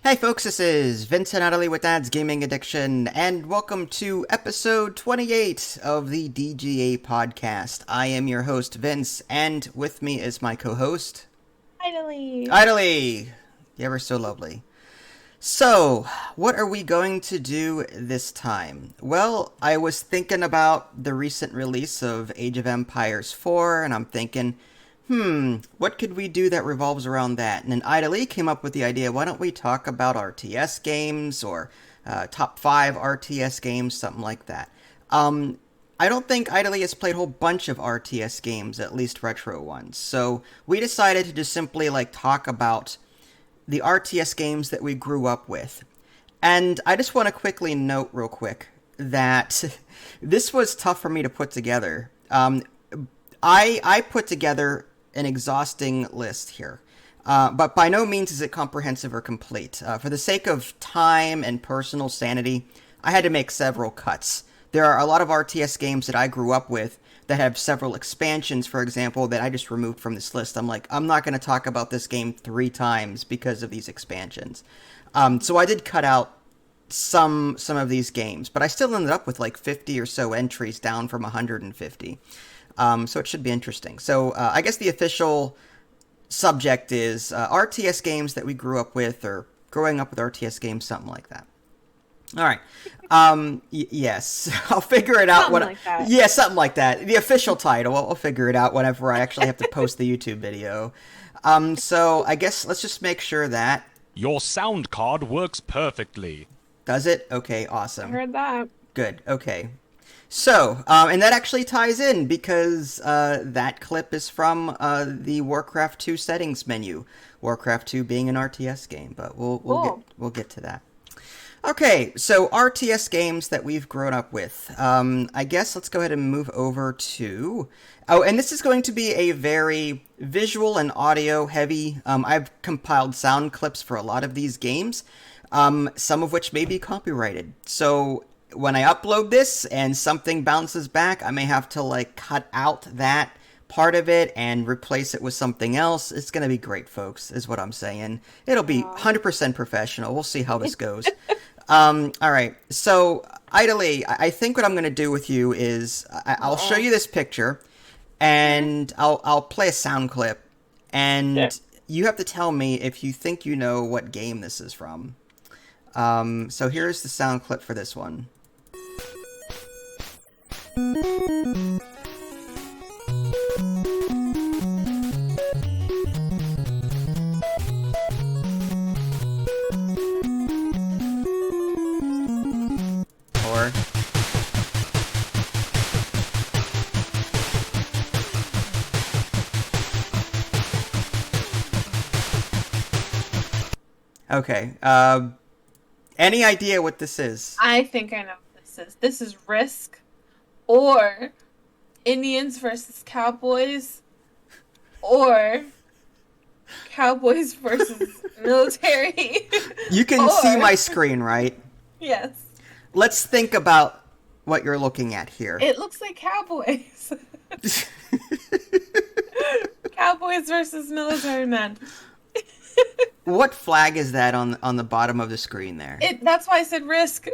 Hey folks, this is Vincent Adderley with Dad's Gaming Addiction, and welcome to episode 28 of the DGA podcast. I am your host, Vince, and with me is my co-host... Idly. Idly! You ever so lovely. So, what are we going to do this time? Well, I was thinking about the recent release of Age of Empires 4, and I'm thinking... what could we do that revolves around that? And then Ida Lee came up with the idea, why don't we talk about RTS games or top 5 RTS games, something like that. I don't think Ida Lee has played a whole bunch of RTS games, at least retro ones. So we decided to just simply talk about the RTS games that we grew up with. And I just want to quickly note real quick that this was tough for me to put together. I put together an exhausting list here, but by no means is it comprehensive or complete. For the sake of time and personal sanity, I had to make several cuts. There are a lot of RTS games that I grew up with that have several expansions, for example, that I just removed from this list. I'm not going to talk about this game 3 times because of these expansions. So I did cut out some of these games, but I still ended up with 50 or so entries down from 150. So it should be interesting. So I guess the official subject is RTS games that we grew up with, or growing up with RTS games, something like that. All right. Yes, I'll figure it out. Something like that. Yeah, something like that. The official title, I'll figure it out whenever I actually have to post the YouTube video. So I guess let's just make sure that... Your sound card works perfectly. Does it? Okay, awesome. I heard that. Good, okay. So, and that actually ties in because that clip is from the Warcraft 2 settings menu. Warcraft 2 being an RTS game, but we'll get to that. Okay, so RTS games that we've grown up with. I guess let's go ahead and move over to... Oh, and this is going to be a very visual and audio heavy. I've compiled sound clips for a lot of these games, some of which may be copyrighted. So... when I upload this and something bounces back, I may have to cut out that part of it and replace it with something else. It's going to be great, folks, is what I'm saying. It'll be 100% professional. We'll see how this goes. All right. So, Ida Lee, I think what I'm going to do with you is I'll show you this picture and I'll play a sound clip and you have to tell me if you think you know what game this is from. So here's the sound clip for this one. Or... Okay, any idea what this is? I think I know what this is. This is Risk, or Indians versus Cowboys, or Cowboys versus military. You can see my screen, right? Yes. Let's think about what you're looking at here. It looks like Cowboys. Cowboys versus military men. What flag is that on the bottom of the screen there? That's why I said Risk.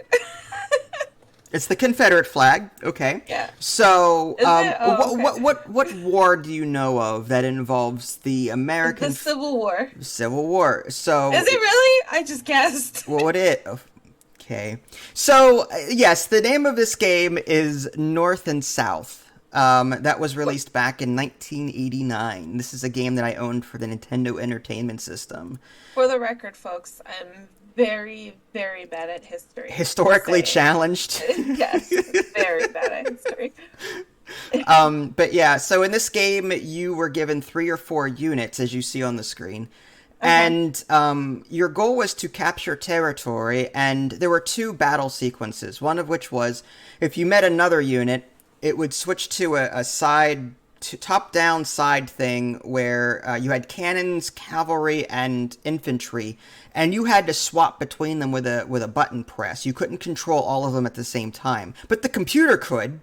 It's the Confederate flag. Okay. Yeah. So, Okay. what war do you know of that involves the American... The Civil War. Civil War. So... Is it really? I just guessed. What would it... Okay. So, yes, the name of this game is North and South. That was released back in 1989. This is a game that I owned for the Nintendo Entertainment System. For the record, folks, I'm very, very bad at history. Historically challenged. Yes, very bad at history. But yeah, so in this game, you were given 3 or 4 units, as you see on the screen. And your goal was to capture territory, and there were 2 battle sequences, one of which was, if you met another unit, it would switch to a top-down side thing where you had cannons, cavalry, and infantry, and you had to swap between them with a button press. You couldn't control all of them at the same time. But the computer could,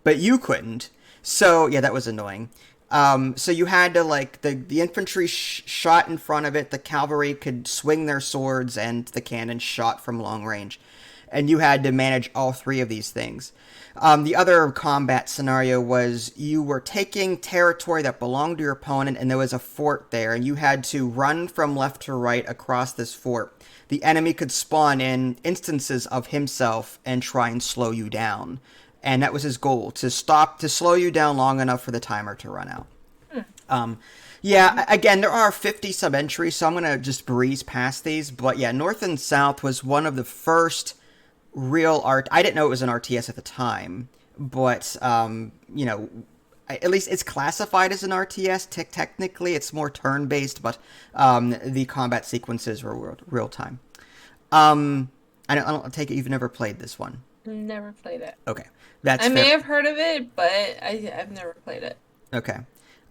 but you couldn't. So, yeah, that was annoying. So you had to, like, the infantry shot in front of it, the cavalry could swing their swords, and the cannon shot from long range. And you had to manage all three of these things. The other combat scenario was you were taking territory that belonged to your opponent, and there was a fort there, and you had to run from left to right across this fort. The enemy could spawn in instances of himself and try and slow you down. And that was his goal, to slow you down long enough for the timer to run out. Yeah, again, there are 50 sub-entries, so I'm going to just breeze past these. But yeah, North and South was one of the first real art. I didn't know it was an RTS at the time, but, at least it's classified as an RTS. Technically, it's more turn-based, but the combat sequences were real-time. I don't take it you've never played this one. Never played it. Okay. That's I may fair. have heard of it, but I've never played it. Okay.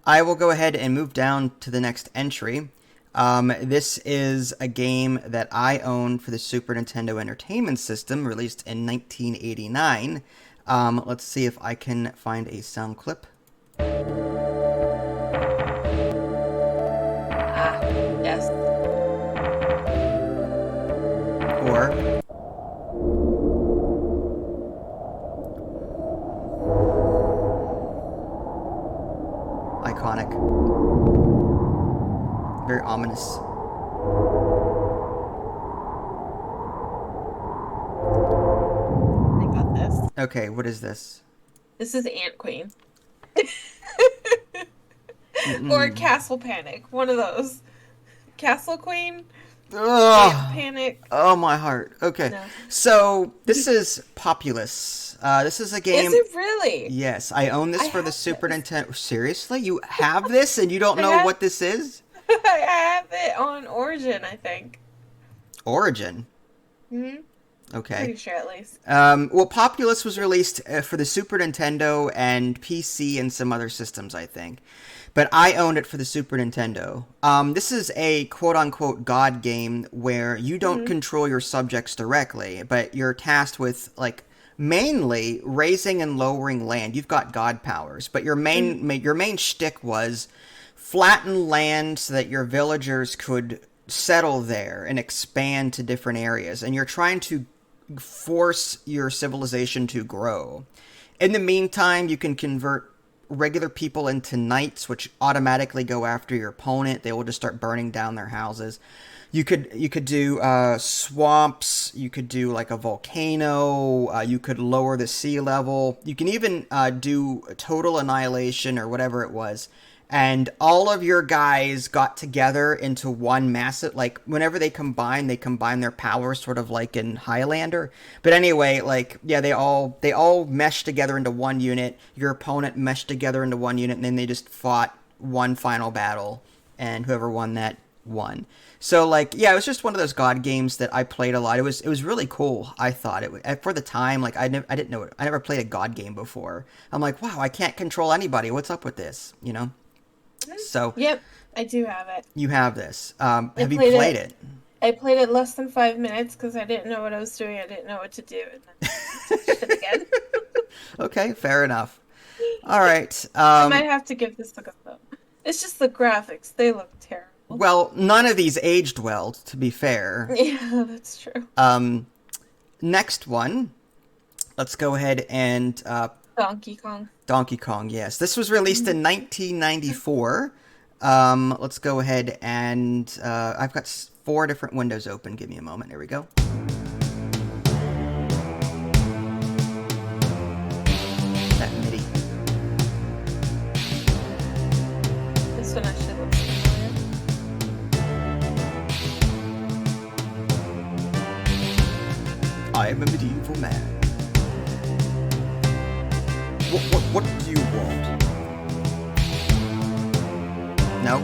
I will go ahead and move down to the next entry. This is a game that I own for the Super Nintendo Entertainment System, released in 1989. Let's see if I can find a sound clip. Yes. Or... iconic. Very ominous. I got this. Okay, what is this? This is Ant Queen. Or Castle Panic. One of those. Castle Queen? Ant Panic. Oh, my heart. Okay. No. So, this is Populist. This is a game... Is it really? Yes, I own this for the have Super this. Nintendo. Seriously? You have this and you don't know what this is? I have it on Origin, I think. Origin? Mm-hmm. Okay. Pretty sure, at least. Well, Populist was released for the Super Nintendo and PC and some other systems, I think. But I owned it for the Super Nintendo. This is a quote-unquote god game where you don't control your subjects directly, but you're tasked with, like, mainly raising and lowering land. You've got god powers, but your main shtick was flatten land so that your villagers could settle there and expand to different areas, and you're trying to force your civilization to grow. In the meantime, you can convert regular people into knights, which automatically go after your opponent. They will just start burning down their houses. You could do swamps. You could do like a volcano. You could lower the sea level. You can even do total annihilation or whatever it was. And all of your guys got together into one massive, like, whenever they combine their powers, sort of like in Highlander. But anyway, like, yeah, they all meshed together into one unit. Your opponent meshed together into one unit, and then they just fought one final battle, and whoever won that won. So, like, yeah, it was just one of those god games that I played a lot. It was really cool. I thought it was, for the time, like, I didn't know it. I never played a god game before. I'm like, wow, I can't control anybody. What's up with this? You know? So Yep, I do have it. you have this. Have you played it? I played it less than 5 minutes because I didn't know what I was doing. I didn't know what to do, and then touched it again. Okay, fair enough. All right. I might have to give this a go. Though. It's just the graphics; they look terrible. Well, none of these aged well, to be fair. Yeah, that's true. Next one. Let's go ahead and Donkey Kong. Donkey Kong, yes. This was released in 1994. Let's go ahead and... I've got 4 different windows open. Give me a moment. There we go. That MIDI. This one actually looks familiar. I am a medieval man. What do you want? No?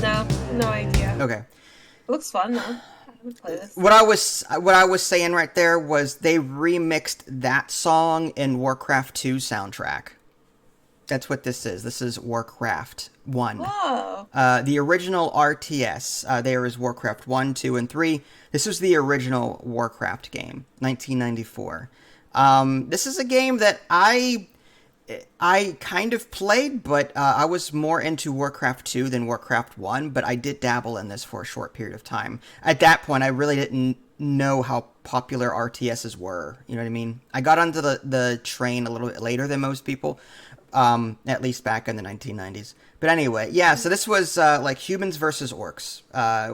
No, no idea. Okay. It looks fun though. I would play this. What I was saying right there was they remixed that song in Warcraft 2 soundtrack. That's what this is. This is Warcraft 1. Whoa. The original RTS. There is Warcraft 1, 2, and 3. This was the original Warcraft game, 1994. This is a game that I kind of played, but I was more into Warcraft 2 than Warcraft 1, but I did dabble in this for a short period of time. At that point, I really didn't know how popular RTSs were. You know what I mean? I got onto the train a little bit later than most people, at least back in the 1990s. But anyway, yeah, so this was like humans versus orcs,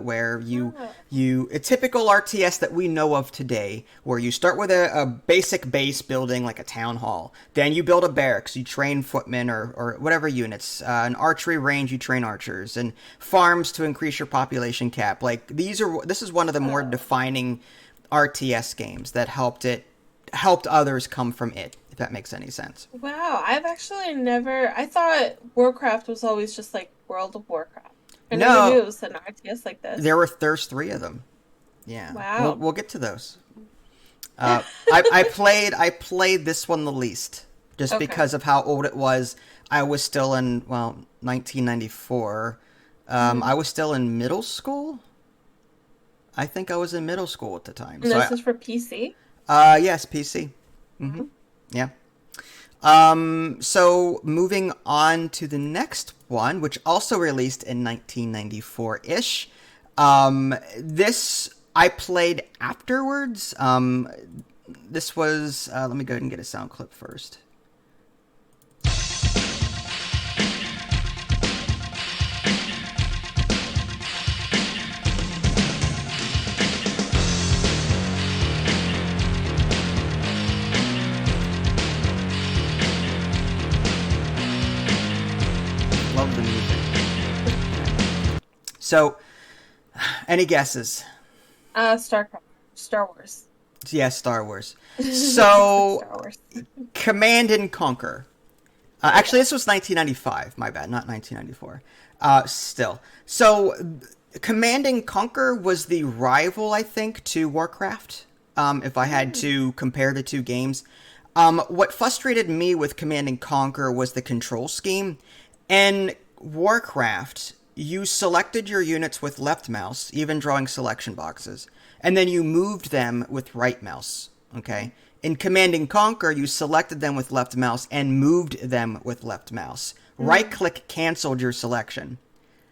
where a typical RTS that we know of today, where you start with a basic base building like a town hall. Then you build a barracks, you train footmen or whatever units. An archery range, you train archers. And farms to increase your population cap. Like, this is one of the more defining RTS games that helped others come from it, if that makes any sense. Wow, I've actually never. I thought Warcraft was always just like World of Warcraft. I never knew it was an RTS like this. There's 3 of them. Yeah. Wow. We'll get to those. I played this one the least, just because of how old it was. I was still in 1994. I was still in middle school. I think I was in middle school at the time. And this is for PC? Yes, PC. Mm-hmm. Yeah. So moving on to the next one, which also released in 1994-ish. This I played afterwards. This was, let me go ahead and get a sound clip first. Love the music. So, any guesses? Star Wars. Yes, Star Wars. So, Star Wars. Command and Conquer. Actually, this was 1995. My bad, not 1994. Still. So, Command and Conquer was the rival, I think, to Warcraft, if I had to compare the two games. What frustrated me with Command and Conquer was the control scheme. In Warcraft, you selected your units with left mouse, even drawing selection boxes, and then you moved them with right mouse, okay? In Command and Conquer, you selected them with left mouse and moved them with left mouse. Right-click canceled your selection.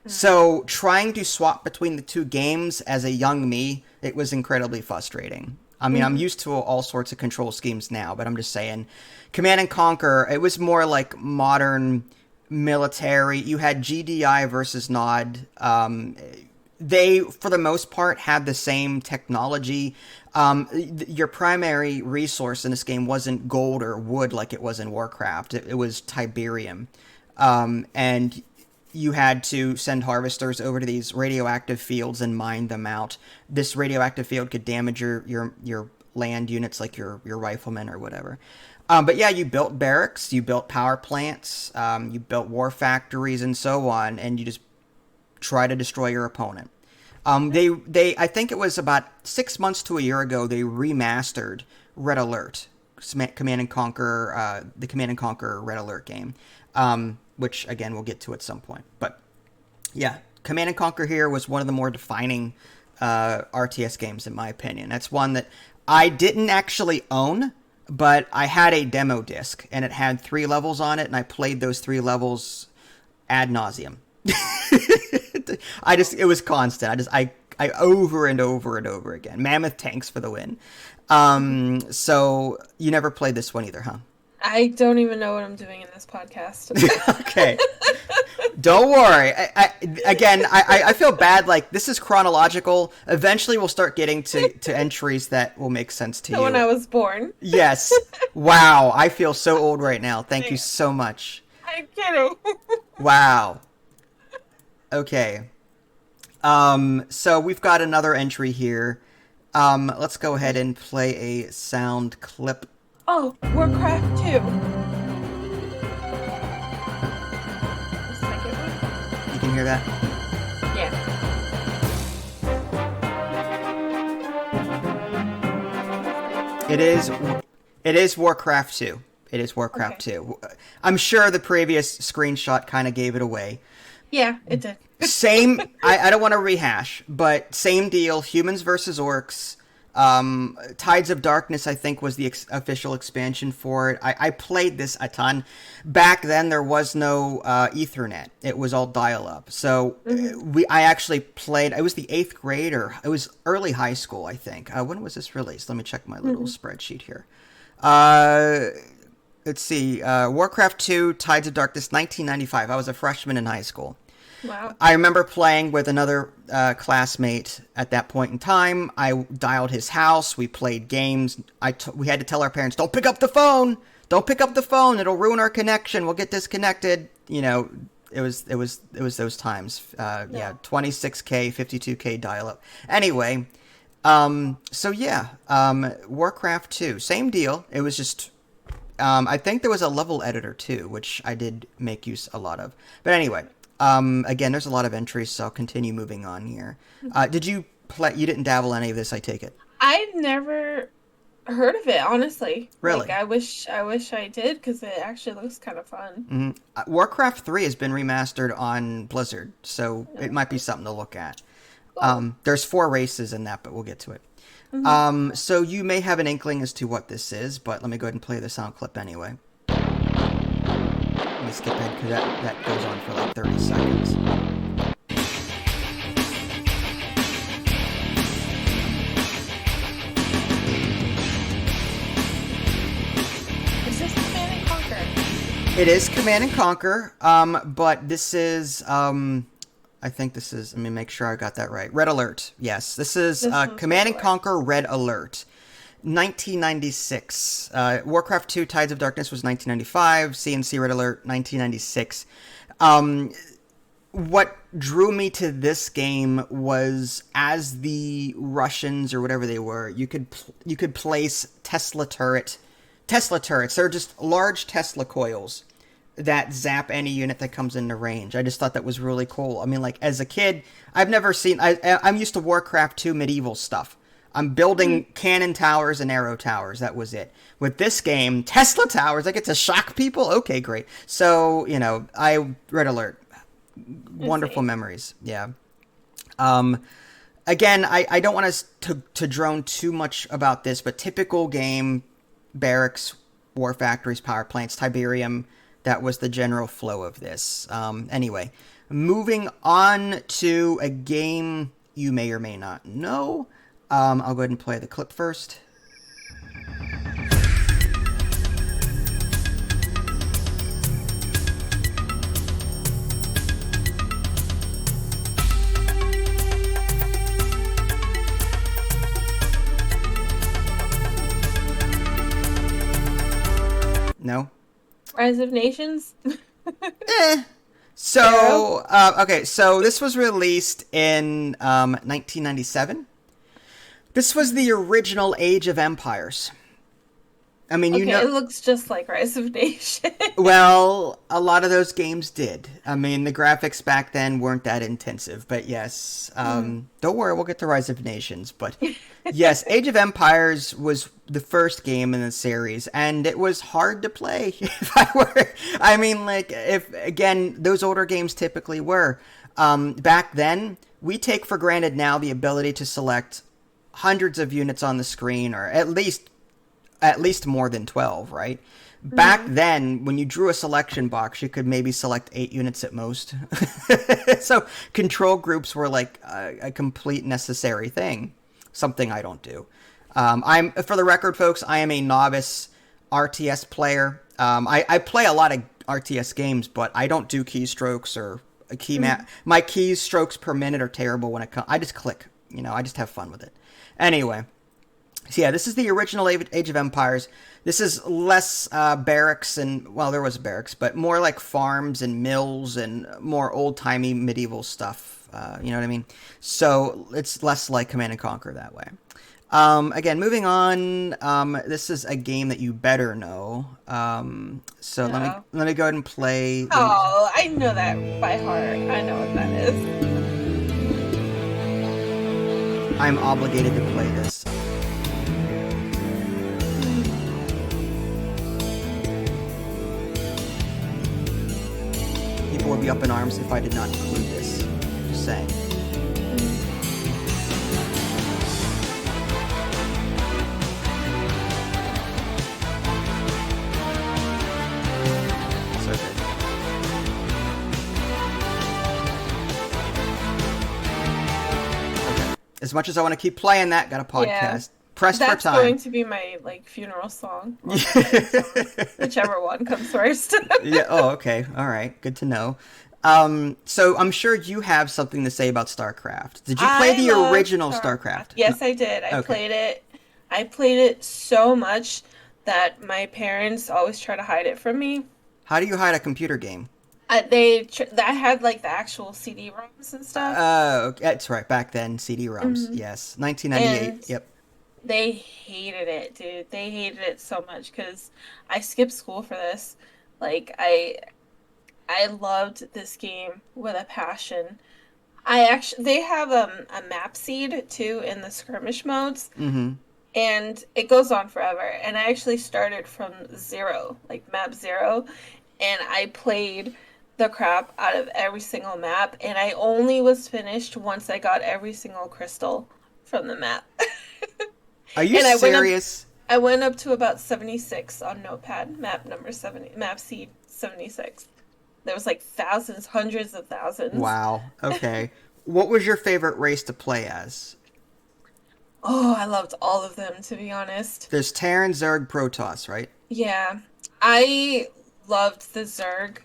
So trying to swap between the two games as a young me, it was incredibly frustrating. I mean, I'm used to all sorts of control schemes now, but I'm just saying, Command and Conquer, it was more like modern military. You had GDI versus Nod. They, for the most part, had the same technology. Your primary resource in this game wasn't gold or wood like it was in Warcraft. It was Tiberium. And you had to send harvesters over to these radioactive fields and mine them out. This radioactive field could damage your land units, like your riflemen or whatever. But yeah, you built barracks, you built power plants, you built war factories and so on, and you just try to destroy your opponent. I think it was about 6 months to a year ago, they remastered Red Alert, Command and Conquer, the Command and Conquer Red Alert game, which again we'll get to at some point. But yeah, Command and Conquer here was one of the more defining RTS games in my opinion. That's one that I didn't actually own, but I had a demo disc, and it had 3 levels on it, and I played those 3 levels ad nauseum. It was constant. I over and over and over again. Mammoth tanks for the win. So you never played this one either, huh? I don't even know what I'm doing in this podcast. Okay. Don't worry. I feel bad. Like, this is chronological. Eventually, we'll start getting to entries that will make sense to you. When I was born. Yes. Wow. I feel so old right now. Thank you so much. I'm kidding. Wow. Okay. So we've got another entry here. Let's go ahead and play a sound clip. Oh, Warcraft 2. You can hear that? Yeah. It is Warcraft 2. It is Warcraft 2. I'm sure the previous screenshot kind of gave it away. Yeah, it did. Same, I don't want to rehash, but same deal, humans versus orcs. Tides of Darkness, I think, was the official expansion for it. I played this a ton. Back then, there was no Ethernet. It was all dial-up. So I actually played. It was the 8th grade, or it was early high school, I think. When was this released? Let me check my little spreadsheet here. Let's see. Warcraft 2, Tides of Darkness, 1995. I was a freshman in high school. Wow. I remember playing with another classmate at that point in time. I dialed his house. We played games. We had to tell our parents, "Don't pick up the phone. Don't pick up the phone. It'll ruin our connection. We'll get disconnected." You know, it was those times. Yeah, 26K, 52K dial-up. Anyway, so yeah, Warcraft 2, same deal. It was just. I think there was a level editor too, which I did make use a lot of. But anyway. Again, there's a lot of entries, so I'll continue moving on here. Did you play? You didn't dabble any of this, I take it. I've never heard of it, honestly. Really? Like, I wish I did, because it actually looks kind of fun. Warcraft 3 has been remastered on Blizzard, so it might be something to look at. Cool. There's 4 races in that, but we'll get to it. So you may have an inkling as to what this is, but let me go ahead and play the sound clip anyway. Let me skip ahead because that goes on for like 30 seconds. Is this Command and Conquer? It is Command and Conquer, but this is, I think this is, let me make sure I got that right. Red Alert, yes. This is Command and Conquer Red Alert. 1996. Warcraft 2 Tides of Darkness was 1995. CNC Red Alert 1996. What drew me to this game was, as the Russians or whatever they were, you could place Tesla turrets. They're just large Tesla coils that zap any unit that comes into range. I just thought that was really cool. I mean, like, as a kid, I've never seen. I'm used to Warcraft 2 medieval stuff. I'm building cannon towers and arrow towers. That was it. With this game, Tesla towers, I get to shock people? Okay, great. So, you know, Red Alert. Wonderful memories. Yeah. Again, I don't want us to drone too much about this, but typical game, barracks, war factories, power plants, Tiberium, that was the general flow of this. Anyway, moving on to a game you may or may not know. I'll go ahead and play the clip first. No? Rise of Nations? So, okay, so this was released in 1997. This was the original Age of Empires. I mean, Okay, you know, it looks just like Rise of Nations. well, a lot of those games did. I mean, the graphics back then weren't that intensive, but yes. Don't worry, we'll get to Rise of Nations. But yes, Age of Empires was the first game in the series, and it was hard to play. I mean, like, if again, those older games typically were. Back then, we take for granted now the ability to select hundreds of units on the screen, or at least more than 12, right? Back then, when you drew a selection box, you could maybe select 8 units at most. So control groups were like a complete necessary thing, something I don't do. For the record, folks, I am a novice RTS player. I play a lot of RTS games, but I don't do keystrokes or a key map. My keystrokes per minute are terrible when it comes. I just click, I just have fun with it. Anyway. So yeah, this is the original Age of Empires. This is less barracks and, well, there was barracks, but more like farms and mills and more old-timey medieval stuff. You know what I mean? So it's less like Command & Conquer that way. Again, moving on, this is a game that you better know. So No. let me go ahead and play. Oh, I know that by heart. I know what that is. I'm obligated to play this. People would be up in arms if I did not include this. Just saying. As much as I want to keep playing that, got a Yeah. podcast. Pressed for That's going time. to be my like funeral song or birthday song, whichever one comes first. Yeah. Oh, okay. All right. Good to know. So I'm sure you have something to say about StarCraft. Did you play I the love original StarCraft. StarCraft? Yes, I did. Okay. I played it so much that my parents always try to hide it from me. How do you hide a computer game? I had like the actual CD-ROMs and stuff. Okay, that's right. Back then, CD-ROMs. Hmm. Yes, 1998. And Yep. they hated it, dude. They hated it so much because I skipped school for this. Like I loved this game with a passion. I actually they have a map seed too in the skirmish modes, Mm-hmm. and it goes on forever. And I actually started from zero, like map zero, and I played the crap out of every single map, and I only was finished once I got every single crystal from the map. Are you And serious? I went up to about 76 on Notepad, map number 70, map seed 76. There was like thousands, hundreds of thousands. Wow. Okay. What was your favorite race to play as? Oh, I loved all of them, to be honest. There's Terran, Zerg, Protoss, right? Yeah, I loved the Zerg.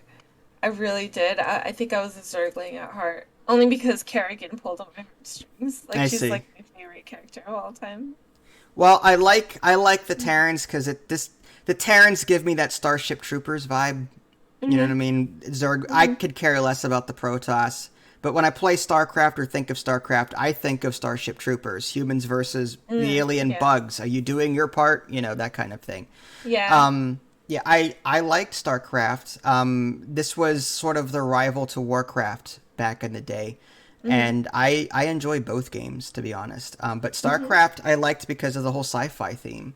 I really did. I think I was a Zergling at heart. Only because Kerrigan pulled on my heartstrings. Like, I she's see. like my favorite character of all time. Well, I like the Terrans because the Terrans give me that Starship Troopers vibe. You know what I Hmm. mean? Zerg. I Hmm. could care less about the Protoss, but when I play StarCraft or think of StarCraft, I think of Starship Troopers, humans versus the alien Yeah. bugs. Are you doing your part? You know, that kind of thing. Yeah. Yeah, I liked StarCraft. This was sort of the rival to Warcraft back in the day, Hmm. and I enjoy both games, to be honest. But Hmm. StarCraft I liked because of the whole sci-fi theme.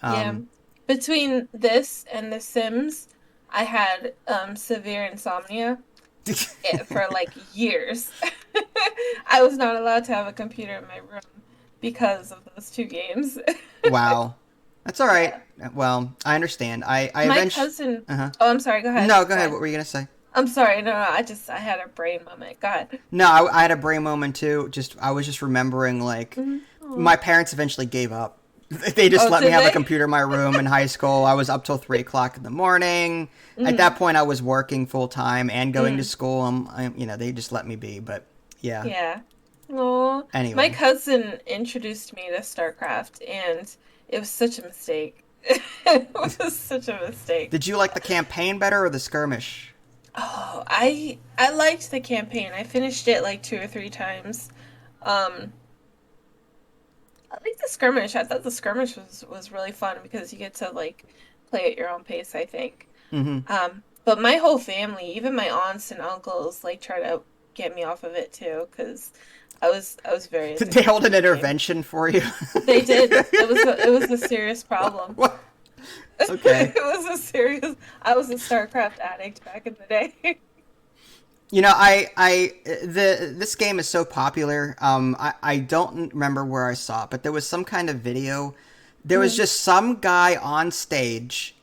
Yeah. Um, Between this and The Sims, I had severe insomnia for like years. I was not allowed to have a computer in my room because of those two games. wow, that's all right. Yeah. Well, I understand. I My eventually. cousin. Uh huh. Oh, I'm sorry. Go ahead. No, go Go ahead. ahead. What were you gonna say? I'm sorry. No, no. I had a brain moment. Go ahead. No, I had a brain moment too. I was just remembering like Hmm. Oh. my parents eventually gave up. They just Oh, let me did have a they? computer in my room in high school. I was up till 3 o'clock in the morning. At Hmm. that point, I was working full time and going to Mm. school. They just let me be. But yeah. Yeah. Oh, my Anyway, cousin introduced me to StarCraft, and it was such a mistake. It was such a mistake. did you like the campaign better or the skirmish? Oh, I liked the campaign. I finished it like two or three times. Um, I like the skirmish. I thought the skirmish was really fun because you get to like play at your own pace, I think. Mm-hmm. But my whole family, even my aunts and uncles, like try to get me off of it too, because I was very Did they addicted hold to an the game. intervention for you? They did. It was a serious problem. What? Okay. It was a serious. I was a StarCraft addict back in the day. You know, this game is so popular. I don't remember where I saw it, but there was some kind of video. There was Mhm. just some guy on stage,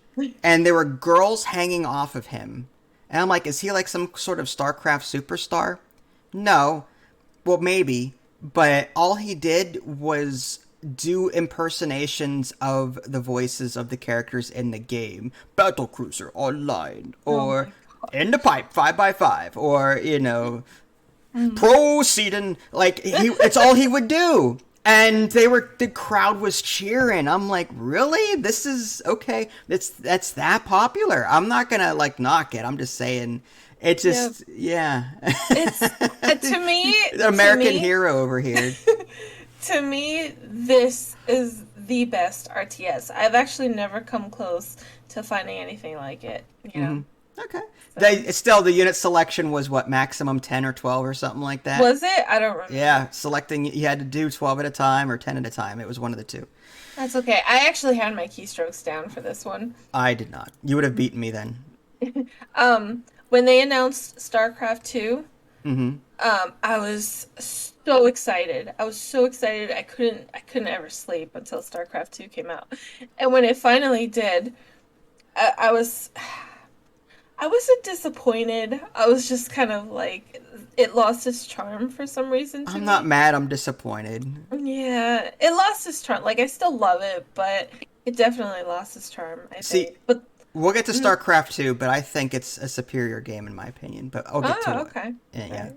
and there were girls hanging off of him. And I'm like, is he like some sort of StarCraft superstar? No. Well, maybe, but all he did was do impersonations of the voices of the characters in the game. Battle Cruiser Online, Oh or my In the gosh. Pipe 5x5, or Mm. proceeding. Like it's all he would do. And the crowd was cheering. I'm like, really? This is okay. That's that popular. I'm not gonna like knock it. I'm just saying, it Yeah, just yeah. it's to American me, hero over here. to me, this is the best RTS. I've actually never come close to finding anything like it, you know. Hmm. Okay. So, Still, the unit selection was what, maximum 10 or 12 or something like that. was it? I don't remember. Yeah, selecting you had to do 12 at a time or 10 at a time. It was one of the two. That's okay. I actually had my keystrokes down for this one. I did not. You would have beaten me then. When they announced StarCraft 2, Mm-hmm. I was so excited. I was so excited. I couldn't ever sleep until StarCraft 2 came out. And when it finally did, I was I wasn't disappointed. I was just kind of like, it lost its charm for some reason to I'm not me. mad, I'm disappointed. Yeah, it lost its charm. Like, I still love it, but it definitely lost its charm, I See, think. But, we'll get to mm, StarCraft 2, but I think it's a superior game in my opinion, but I'll get oh, to it. okay. Yeah, All yeah. right.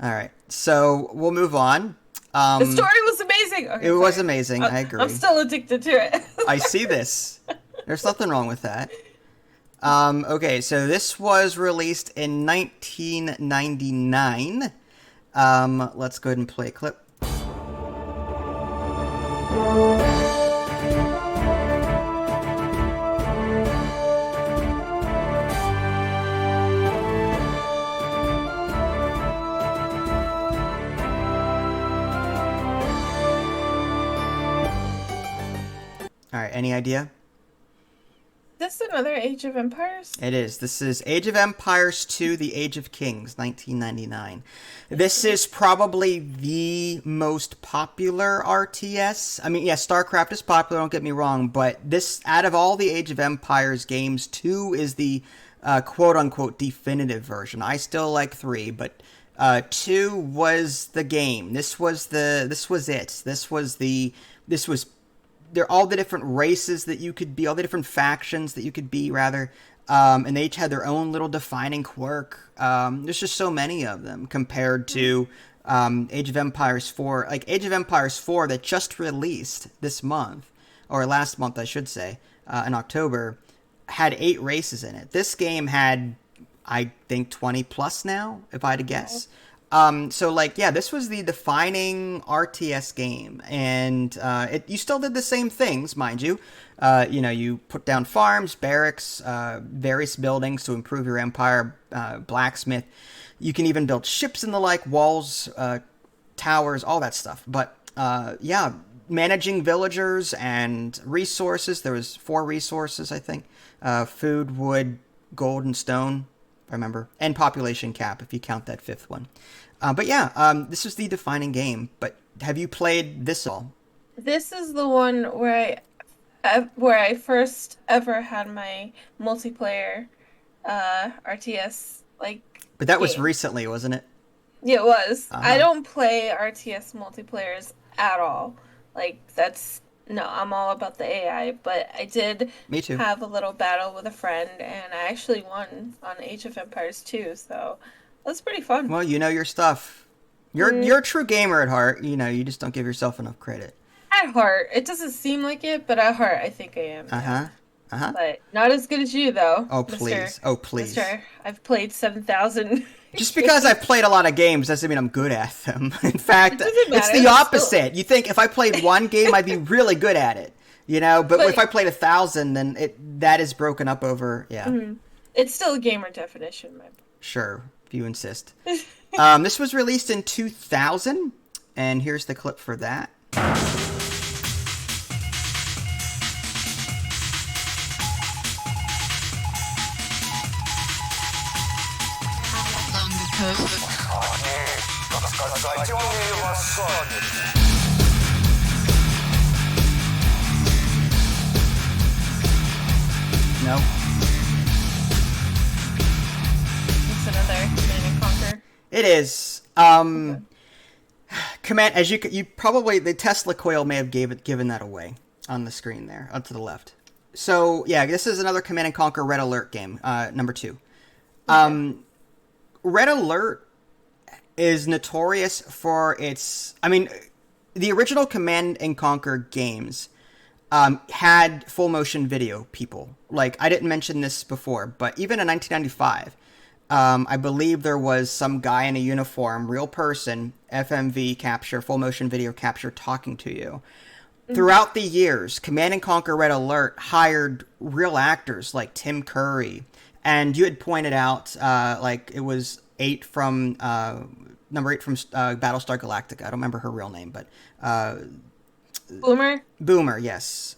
All right. So, we'll move on. The story was amazing. It Okay, was sorry. amazing, I I'm agree. still addicted to it. I see this. There's nothing wrong with that. Okay, so this was released in 1999. Let's go ahead and play a clip. All right, any idea? This is another Age of Empires? It is. This is Age of Empires 2, The Age of Kings, 1999. This is probably the most popular RTS. I mean, yeah, StarCraft is popular, don't get me wrong, but this, out of all the Age of Empires games, 2 is the quote-unquote definitive version. I still like 3, but 2 was the game. This was it. This was they're all the different races that you could be, all the different factions that you could be, rather, and they each had their own little defining quirk. There's just so many of them compared to Age of Empires 4. Like, Age of Empires 4 that just released this month, or last month, I should say, in October, had 8 races in it. This game had, I think, 20 plus now, if I had to guess. So, like, yeah, this was the defining RTS game, and you still did the same things, mind you. You put down farms, barracks, various buildings to improve your empire, blacksmith. You can even build ships and the like, walls, towers, all that stuff. But, yeah, managing villagers and resources. There was 4 resources, I think. Food, wood, gold, and stone, if I remember. And population cap, if you count that 5th one. But yeah, this is the defining game. But have you played this all? This is the one where I first ever had my multiplayer RTS like But that was game. recently, wasn't it? Yeah, it was. I Uh-huh. don't play RTS multiplayers at all. Like, that's no, I'm all about the AI, but I did Me too. have a little battle with a friend and I actually won on Age of Empires 2, so that's pretty fun. Well, you know your stuff. You're a true gamer at heart. You just don't give yourself enough credit. At heart, it doesn't seem like it, but at heart I think I am. Uh Yeah. huh. Uh huh. But not as good as you though, Oh Mr. please. Oh please. Mister. I've played 7,000 Just because I've games. played a lot of games doesn't mean I'm good at them. In fact, It doesn't it's matter. the It's still, opposite. You think if I played one game, I'd be really good at it. But if but I played 1,000, then that is broken up over. Yeah, it's still a gamer definition, my sure, if you insist. This was released in 2000, and here's the clip for that. No. It's another Command and Conquer. It is. Okay. Command, as you probably, the Tesla coil may have given that away on the screen there, up to the left. So yeah, this is another Command and Conquer Red Alert game, number 2. Okay. Red Alert is notorious for its. I mean, the original Command and Conquer games had full motion video people. Like, I didn't mention this before, but even in 1995. I believe there was some guy in a uniform, real person, FMV capture, full motion video capture, talking to you. Throughout the years, Command and Conquer Red Alert hired real actors like Tim Curry, and you had pointed out, like, it was number 8 from Battlestar Galactica. I don't remember her real name, but Boomer, Boomer, yes.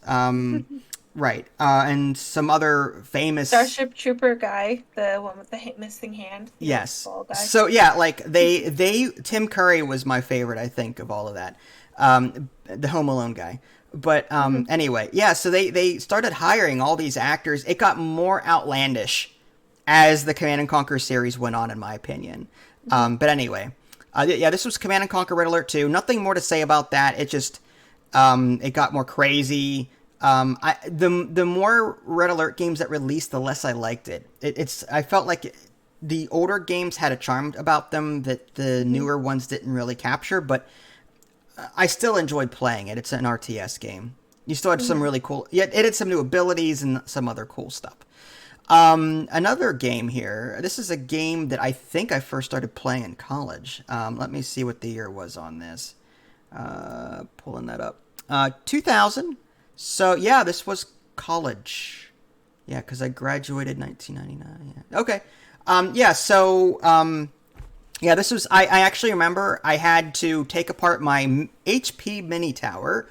Right, and some other famous Starship Trooper guy, the one with the missing hand. The Yes. ball guy. So yeah, like Tim Curry was my favorite, I think, of all of that. The Home Alone guy. But anyway, yeah. So they started hiring all these actors. It got more outlandish as the Command and Conquer series went on, in my opinion. But anyway, yeah, this was Command and Conquer Red Alert 2. Nothing more to say about that. It just it got more crazy. The more Red Alert games that released, the less I liked it. I felt like the older games had a charm about them that the newer ones didn't really capture, but I still enjoyed playing it. It's an RTS game. You still had some really cool... Yeah, it had some new abilities and some other cool stuff. Another game here. This is a game that I think I first started playing in college. Let me see what the year was on this. Pulling that up. 2000. So, yeah, this was college. Yeah, because I graduated 1999. Yeah. Okay. Yeah, this was... I actually remember I had to take apart my HP mini tower,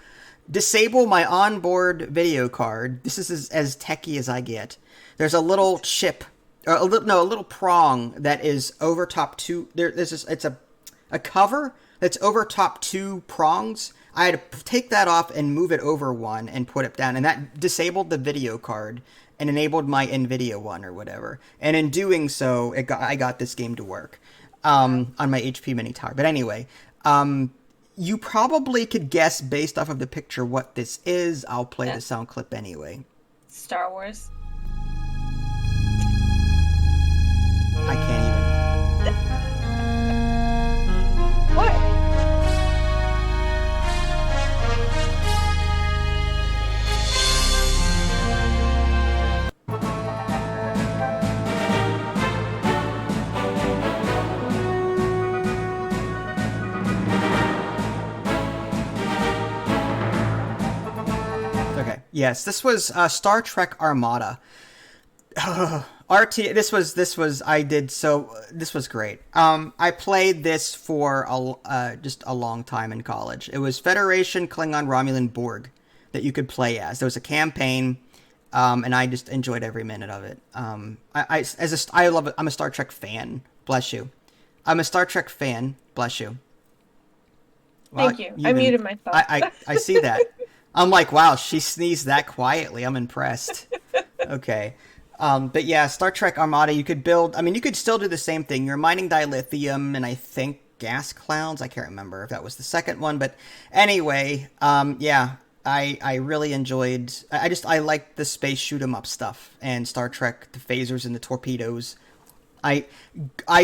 disable my onboard video card. This is as techie as I get. There's a little chip, a little prong that is over top two. It's a cover that's over top two prongs. I had to take that off and move it over one and put it down, and that disabled the video card and enabled my NVIDIA one or whatever. And in doing so, I got this game to work on my HP mini tower. But anyway, you probably could guess based off of the picture what this is. I'll play the sound clip anyway. Star Wars. I can't even. What? Okay. Yes, this was Star Trek Armada. This was great. I played this for just a long time in college. It was Federation, Klingon, Romulan, Borg that you could play as. There was a campaign, and I just enjoyed every minute of it. I love it. I'm a Star Trek fan. Bless you. I'm a Star Trek fan. Bless you. Well, Thank you. I muted myself. I see that. I'm like, wow, she sneezed that quietly. I'm impressed. Okay. But yeah, Star Trek Armada, you could still do the same thing. You're mining dilithium and I think gas clouds. I can't remember if that was the second one, but anyway, yeah, I really enjoyed, I liked the space shoot 'em up stuff and Star Trek, the phasers and the torpedoes. I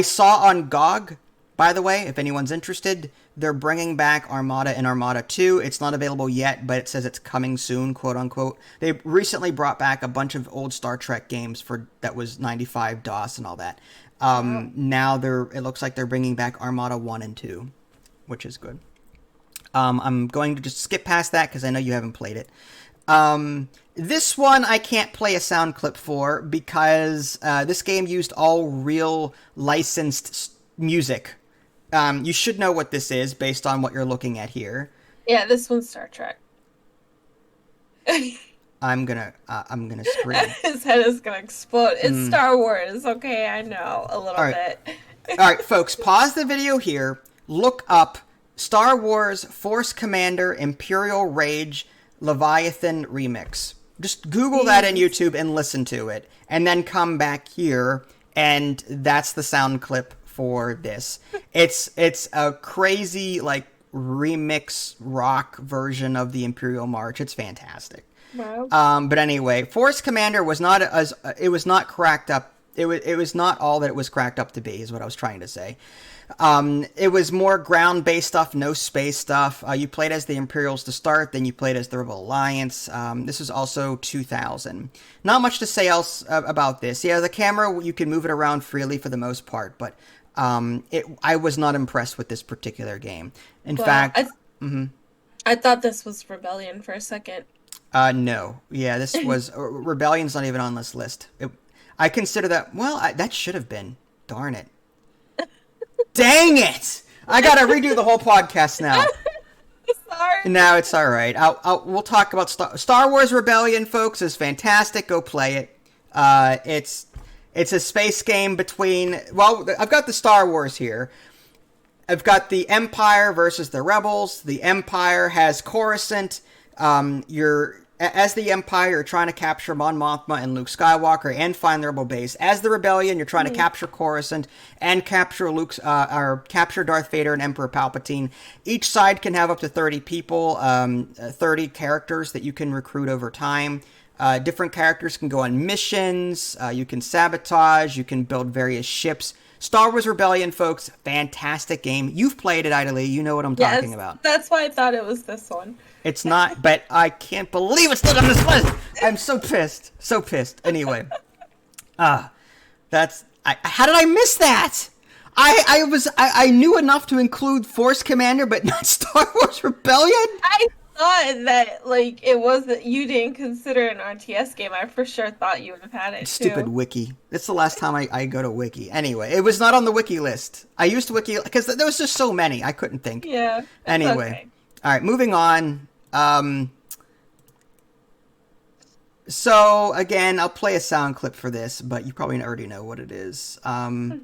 saw on GOG, by the way, if anyone's interested, they're bringing back Armada and Armada 2. It's not available yet, but it says it's coming soon, quote unquote. They recently brought back a bunch of old Star Trek games that was 95 DOS and all that. Now it looks like they're bringing back Armada 1 and 2, which is good. I'm going to just skip past that because I know you haven't played it. This one I can't play a sound clip for because this game used all real licensed music. You should know what this is based on what you're looking at here. Yeah, this one's Star Trek. I'm gonna scream. His head is gonna explode. It's Star Wars, okay? I know a little bit. All right, folks, pause the video here. Look up Star Wars Force Commander Imperial Rage Leviathan Remix. Just Google that in YouTube and listen to it, and then come back here, and that's the sound clip for this. It's a crazy like remix rock version of the Imperial March. It's fantastic. Wow. But anyway, Force Commander was not cracked up. It was not all that it was cracked up to be, is what I was trying to say. It was more ground-based stuff, no space stuff. You played as the Imperials to start, then you played as the Rebel Alliance. This is also 2000. Not much to say else about this. Yeah, the camera, you can move it around freely for the most part, but I was not impressed with this particular game. In fact... I thought this was Rebellion for a second. No. Yeah, this was... Rebellion's not even on this list. I consider that... Well, that should have been. Darn it. Dang it! I gotta redo the whole podcast now. Sorry. No, it's all right. We'll talk about Star Wars Rebellion, folks. Is fantastic. Go play it. It's a space game between. Well, I've got the Star Wars here. I've got the Empire versus the Rebels. The Empire has Coruscant. As the Empire, you're trying to capture Mon Mothma and Luke Skywalker and find the Rebel base. As the Rebellion, you're trying to capture Coruscant and capture or capture Darth Vader and Emperor Palpatine. Each side can have up to 30 people, 30 characters that you can recruit over time. Different characters can go on missions. You can sabotage. You can build various ships. Star Wars Rebellion, folks, fantastic game. You've played it, Ida Lee. You know what I'm talking about. That's why I thought it was this one. It's not, but I can't believe it's not on this list. I'm so pissed. So pissed. Anyway. How did I miss that? I knew enough to include Force Commander, but not Star Wars Rebellion? I thought that, like, it wasn't, you didn't consider an RTS game. I for sure thought you would have had it, Stupid Wiki. That's the last time I go to Wiki. Anyway, it was not on the Wiki list. I used Wiki, because there was just so many, I couldn't think. Yeah. Anyway. Okay. Alright, moving on. So, again, I'll play a sound clip for this, but you probably already know what it is. Oh,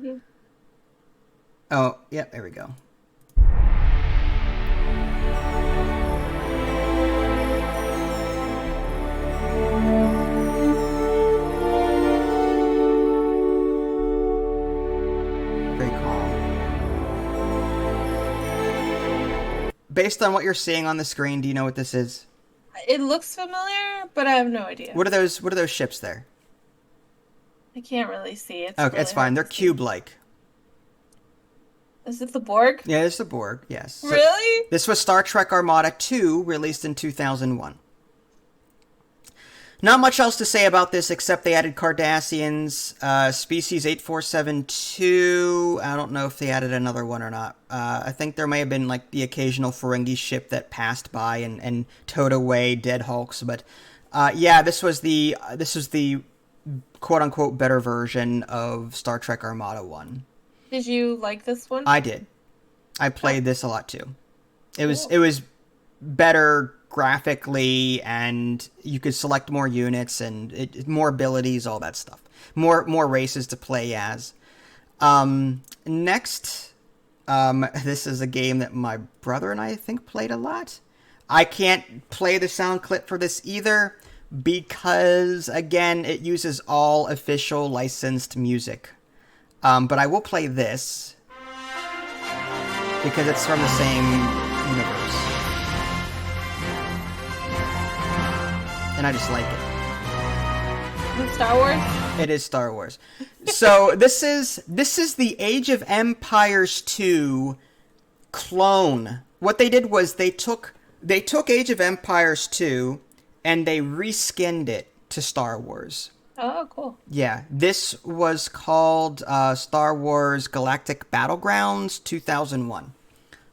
yeah, there we go. Very calm. Based on what you're seeing on the screen, do you know what this is? It looks familiar, but I have no idea. What are those ships there? I can't really see. It's Okay, really it's fine. hard They're to see. cube-like. Is it the Borg? Yeah, it's the Borg, yes. So Really? this was Star Trek Armada 2, released in 2001. Not much else to say about this except they added Cardassians, Species 8472. I don't know if they added another one or not. I think there may have been like the occasional Ferengi ship that passed by and towed away dead hulks. But yeah, this was the quote unquote better version of Star Trek Armada 1. Did you like this one? I did. I played this a lot too. It Cool. was better graphically, and you could select more units and more abilities, all that stuff. More races to play as. Next, this is a game that my brother and I think played a lot. I can't play the sound clip for this either because, again, it uses all official licensed music. But I will play this because it's from the same universe. And I just like it. Is it Star Wars? It is Star Wars. So this is the Age of Empires 2 clone. What they did was they took Age of Empires 2 and they reskinned it to Star Wars. Oh, cool. Yeah, this was called Star Wars Galactic Battlegrounds 2001.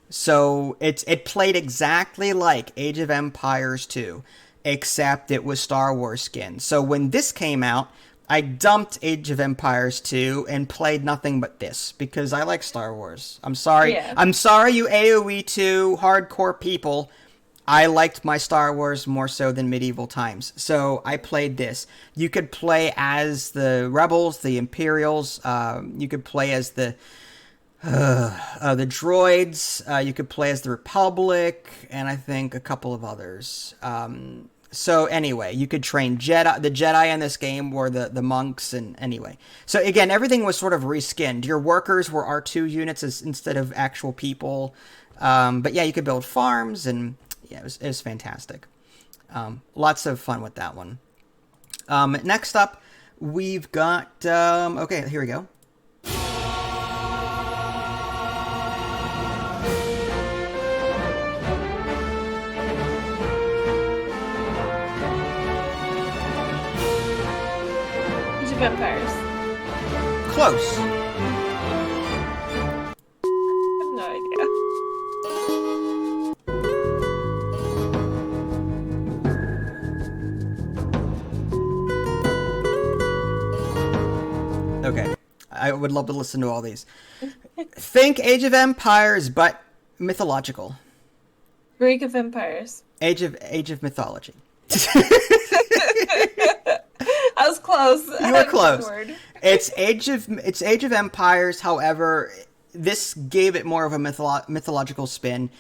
So it played exactly like Age of Empires 2, except it was Star Wars skin. So when this came out, I dumped Age of Empires 2 and played nothing but this because I like Star Wars. I'm sorry. Yeah. I'm sorry, you AoE 2 hardcore people. I liked my Star Wars more so than medieval times. So I played this. You could play as the Rebels, the Imperials. You could play as the droids. You could play as the Republic, and I think a couple of others. So anyway, you could train Jedi. The Jedi in this game were the monks, and anyway. So again, everything was sort of reskinned. Your workers were R2 units instead of actual people. But yeah, you could build farms, and yeah, it was fantastic. Lots of fun with that one. Next up, we've got... okay, here we go. Age of Empires. Close. I have no idea. Okay. I would love to listen to all these. Think Age of Empires, but mythological. Greek of Empires. Age of mythology. I was close. You were close. It's Age of Empires. However, this gave it more of a mythological spin.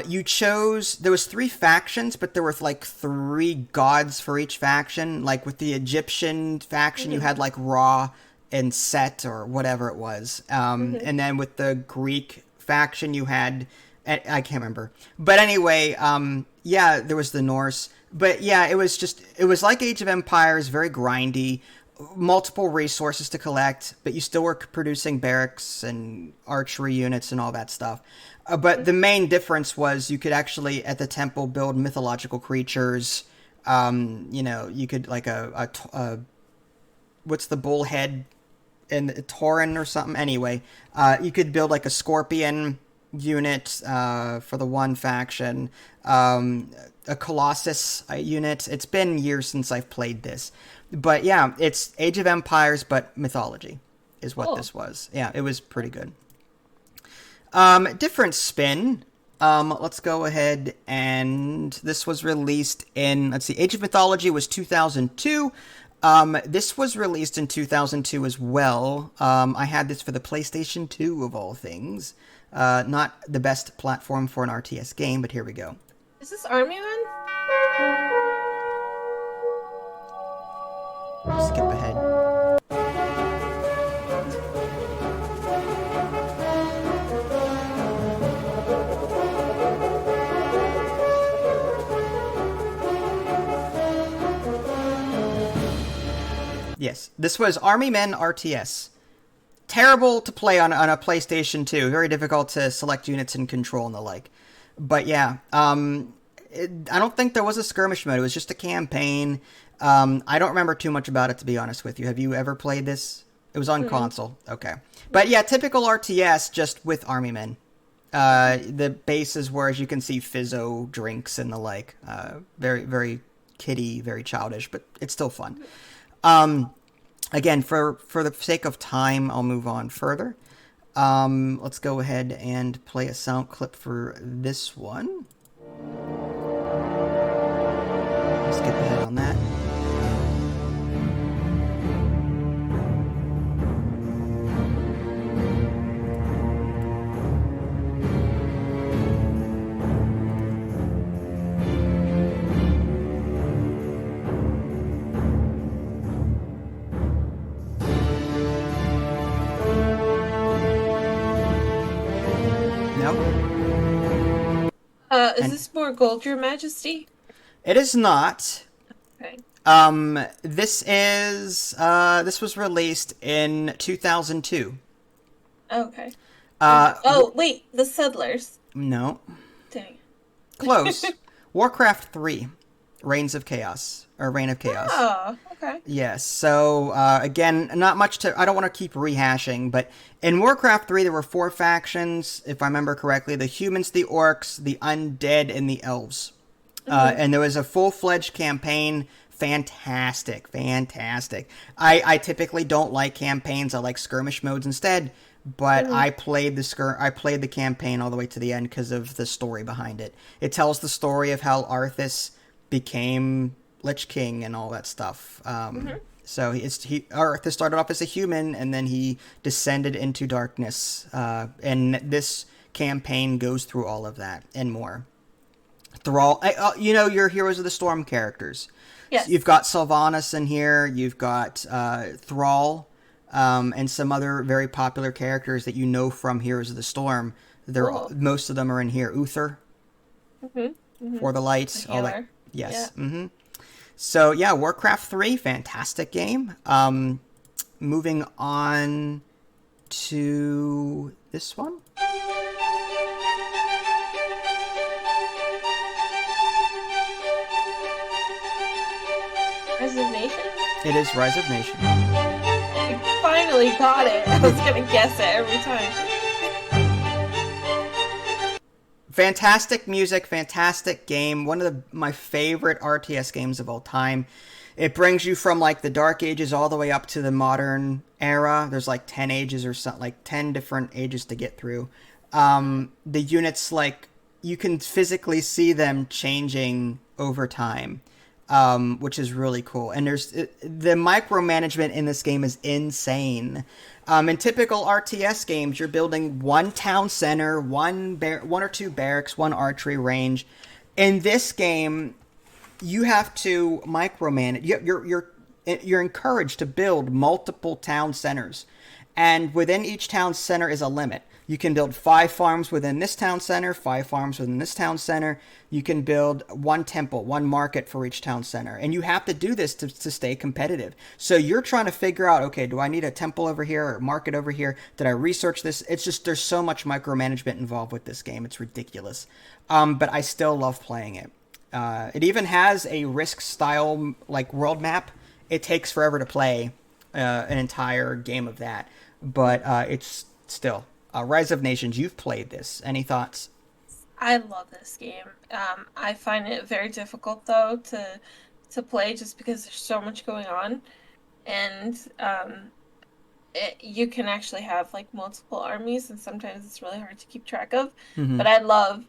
You chose, there was 3 factions, but there were like 3 gods for each faction. Like with the Egyptian faction, you had like Ra and Set or whatever it was. And then with the Greek faction, you had, I can't remember. But anyway, yeah, there was the Norse. But yeah, it was like Age of Empires, very grindy, multiple resources to collect, but you still were producing barracks and archery units and all that stuff. But the main difference was you could actually, at the temple, build mythological creatures. You could, like, what's the bullhead in Tauren or something? Anyway, you could build, like, a scorpion unit for the one faction, a Colossus unit. It's been years since I've played this. But, yeah, it's Age of Empires, but mythology is what this was. Yeah, it was pretty good. Different spin. Let's go ahead and this was released in, let's see, Age of Mythology was 2002. This was released in 2002 as well. I had this for the PlayStation 2 of all things. Not the best platform for an RTS game, but here we go. Is this Army Man? Skip ahead. Yes, this was Army Men RTS. Terrible to play on a PlayStation 2. Very difficult to select units and control and the like. But yeah, I don't think there was a skirmish mode. It was just a campaign. I don't remember too much about it, to be honest with you. Have you ever played this? It was on console. Okay. But yeah, typical RTS, just with Army Men. The bases were, as you can see, fizzo drinks and the like. Very, very kiddie, very childish, but it's still fun. Again, for the sake of time, I'll move on further. Let's go ahead and play a sound clip for this one. Skip ahead on that. Is this more Gold, Your Majesty? It is not. Okay. This was released in 2002. Okay. Wait, the Settlers. No. Dang. Close. Warcraft 3, Reign of Chaos. Oh, okay. Yes, so, again, not much to... I don't want to keep rehashing, but in Warcraft 3, there were 4 factions, if I remember correctly. The humans, the orcs, the undead, and the elves. And there was a full-fledged campaign. Fantastic. I typically don't like campaigns. I like skirmish modes instead, but I played the campaign all the way to the end because of the story behind it. It tells the story of how Arthas became Lich King and all that stuff. So Arthas started off as a human, and then he descended into darkness. And this campaign goes through all of that and more. Thrall, your Heroes of the Storm characters. Yes. So you've got Sylvanas in here. You've got Thrall, and some other very popular characters that you know from Heroes of the Storm. Most of them are in here. Uther, for the light, all that. Yes. Yeah. So yeah, Warcraft 3, fantastic game. Moving on to this one. Rise of Nations? It is Rise of Nations. I finally got it. I was gonna guess it every time. Fantastic music, fantastic game. One of my favorite RTS games of all time. It brings you from like the Dark Ages all the way up to the modern era. There's like 10 ages or something, like 10 different ages to get through. The units, like, you can physically see them changing over time, which is really cool. And there's the micromanagement in this game is insane. In typical RTS games, you're building one town center, one or two barracks, one archery range. In this game, you have to micromanage. You're encouraged to build multiple town centers, and within each town center is a limit. You can build 5 farms within this town center, 5 farms within this town center. You can build 1 temple, 1 market for each town center. And you have to do this to stay competitive. So you're trying to figure out, okay, do I need a temple over here or a market over here? Did I research this? It's just, there's so much micromanagement involved with this game. It's ridiculous. But I still love playing it. It even has a Risk style like world map. It takes forever to play an entire game of that. But it's still... Rise of Nations, you've played this. Any thoughts? I love this game. I find it very difficult though to play just because there's so much going on, and you can actually have like multiple armies, and sometimes it's really hard to keep track of. Mm-hmm. But I love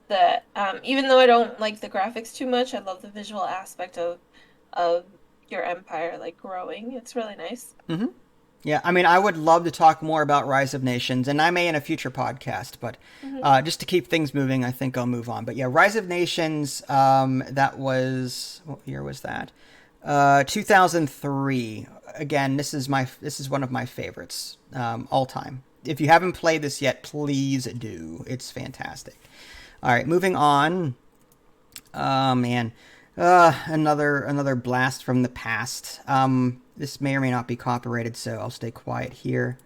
the even though I don't like the graphics too much, I love the visual aspect of your empire like growing. It's really nice. Mm-hmm. Yeah, I mean, I would love to talk more about Rise of Nations, and I may in a future podcast, but just to keep things moving, I think I'll move on. But yeah, Rise of Nations, that was, what year was that? 2003. Again, this is one of my favorites all time. If you haven't played this yet, please do. It's fantastic. All right, moving on. Oh, man. Another blast from the past. This may or may not be copyrighted, so I'll stay quiet here.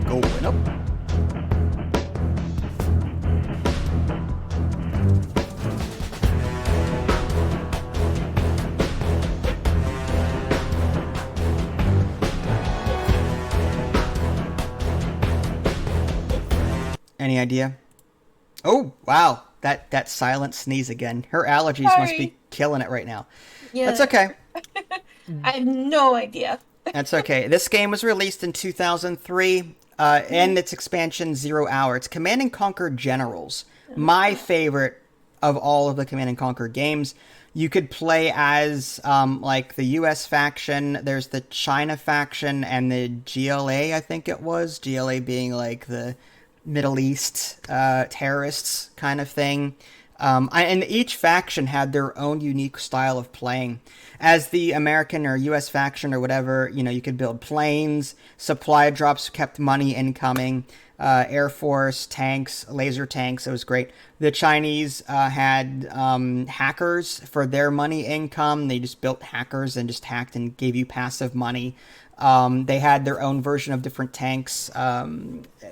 Going up. Any idea? Oh, wow. That silent sneeze again. Her allergies must be killing it right now. Yeah. That's okay. I have no idea. That's okay. This game was released in 2003, and its expansion, 0 Hour. It's Command and Conquer Generals. My favorite of all of the Command & Conquer games. You could play as, like, the U.S. faction, there's the China faction, and the GLA, I think it was. GLA being, like, the Middle East terrorists kind of thing. And each faction had their own unique style of playing. As the American or U.S. faction or whatever, you know, you could build planes, supply drops kept money incoming, Air Force, tanks, laser tanks. It was great. The Chinese had hackers for their money income. They just built hackers and just hacked and gave you passive money. They had their own version of different tanks.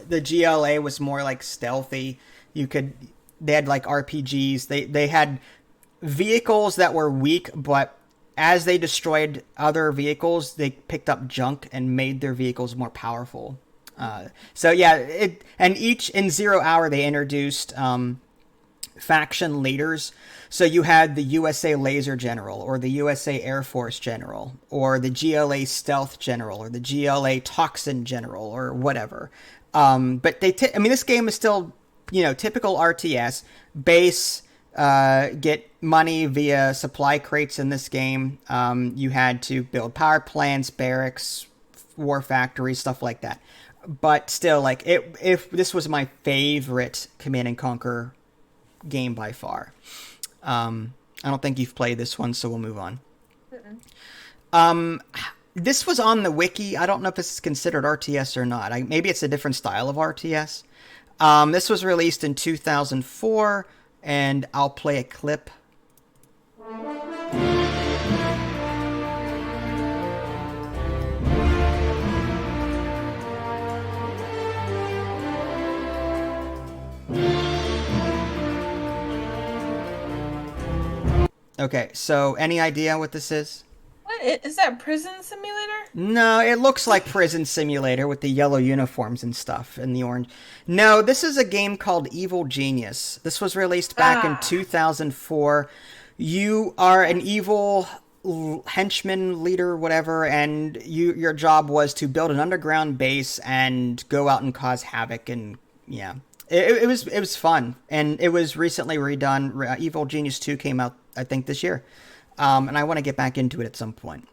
The GLA was more like stealthy. They had like RPGs. They had vehicles that were weak, but as they destroyed other vehicles, they picked up junk and made their vehicles more powerful. So yeah, and each in 0 Hour they introduced faction leaders. So you had the USA Laser General, or the USA Air Force General, or the GLA Stealth General, or the GLA Toxin General, or whatever. But this game is still, you know, typical RTS. Base, get money via supply crates in this game. You had to build power plants, barracks, war factories, stuff like that. But still, like, if this was my favorite Command and Conquer game by far. I don't think you've played this one, so we'll move on. This was on the wiki. I don't know if this is considered RTS or not. Maybe it's a different style of RTS. This was released in 2004, and I'll play a clip. Okay, so any idea what this is? What is that? Prison Simulator? No, it looks like Prison Simulator with the yellow uniforms and stuff and the orange. No, this is a game called Evil Genius. This was released back in 2004. You are an evil henchman leader, whatever, and your job was to build an underground base and go out and cause havoc. And yeah, It was fun, and it was recently redone. Evil Genius 2 came out, I think, this year, and I want to get back into it at some point.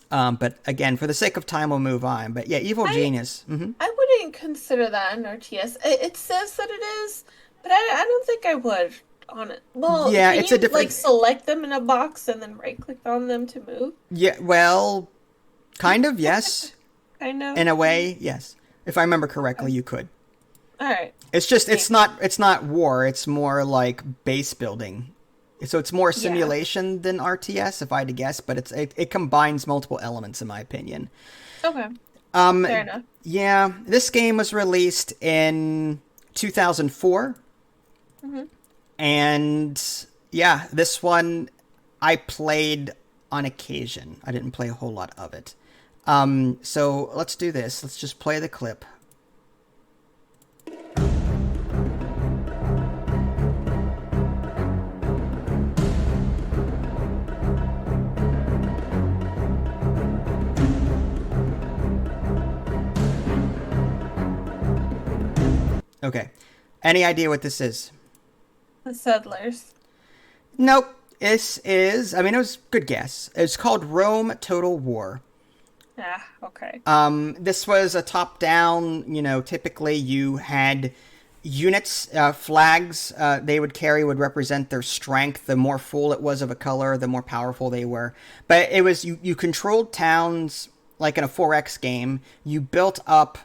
But again, for the sake of time, we'll move on. But yeah, Evil Genius. I wouldn't consider that an RTS. It says that it is, but I don't think I would on it. Well, Yeah, can it's you a different. like select them in a box and then right click on them to move? Yeah, well, kind of, yes. I know. In a way, yes. If I remember correctly, you could. All right. It's just it's not war. It's more like base building. So it's more simulation than RTS, if I had to guess. But it combines multiple elements, in my opinion. Okay. Fair enough. Yeah, this game was released in 2004, and yeah, this one I played on occasion. I didn't play a whole lot of it. So let's do this. Let's just play the clip. Okay. Any idea what this is? The Settlers. Nope. This is, I mean, it was a good guess. It's called Rome Total War. Ah, okay. This was a top-down, typically you had units, flags they would carry would represent their strength. The more full it was of a color, the more powerful they were. But it was, you controlled towns like in a 4X game. You built up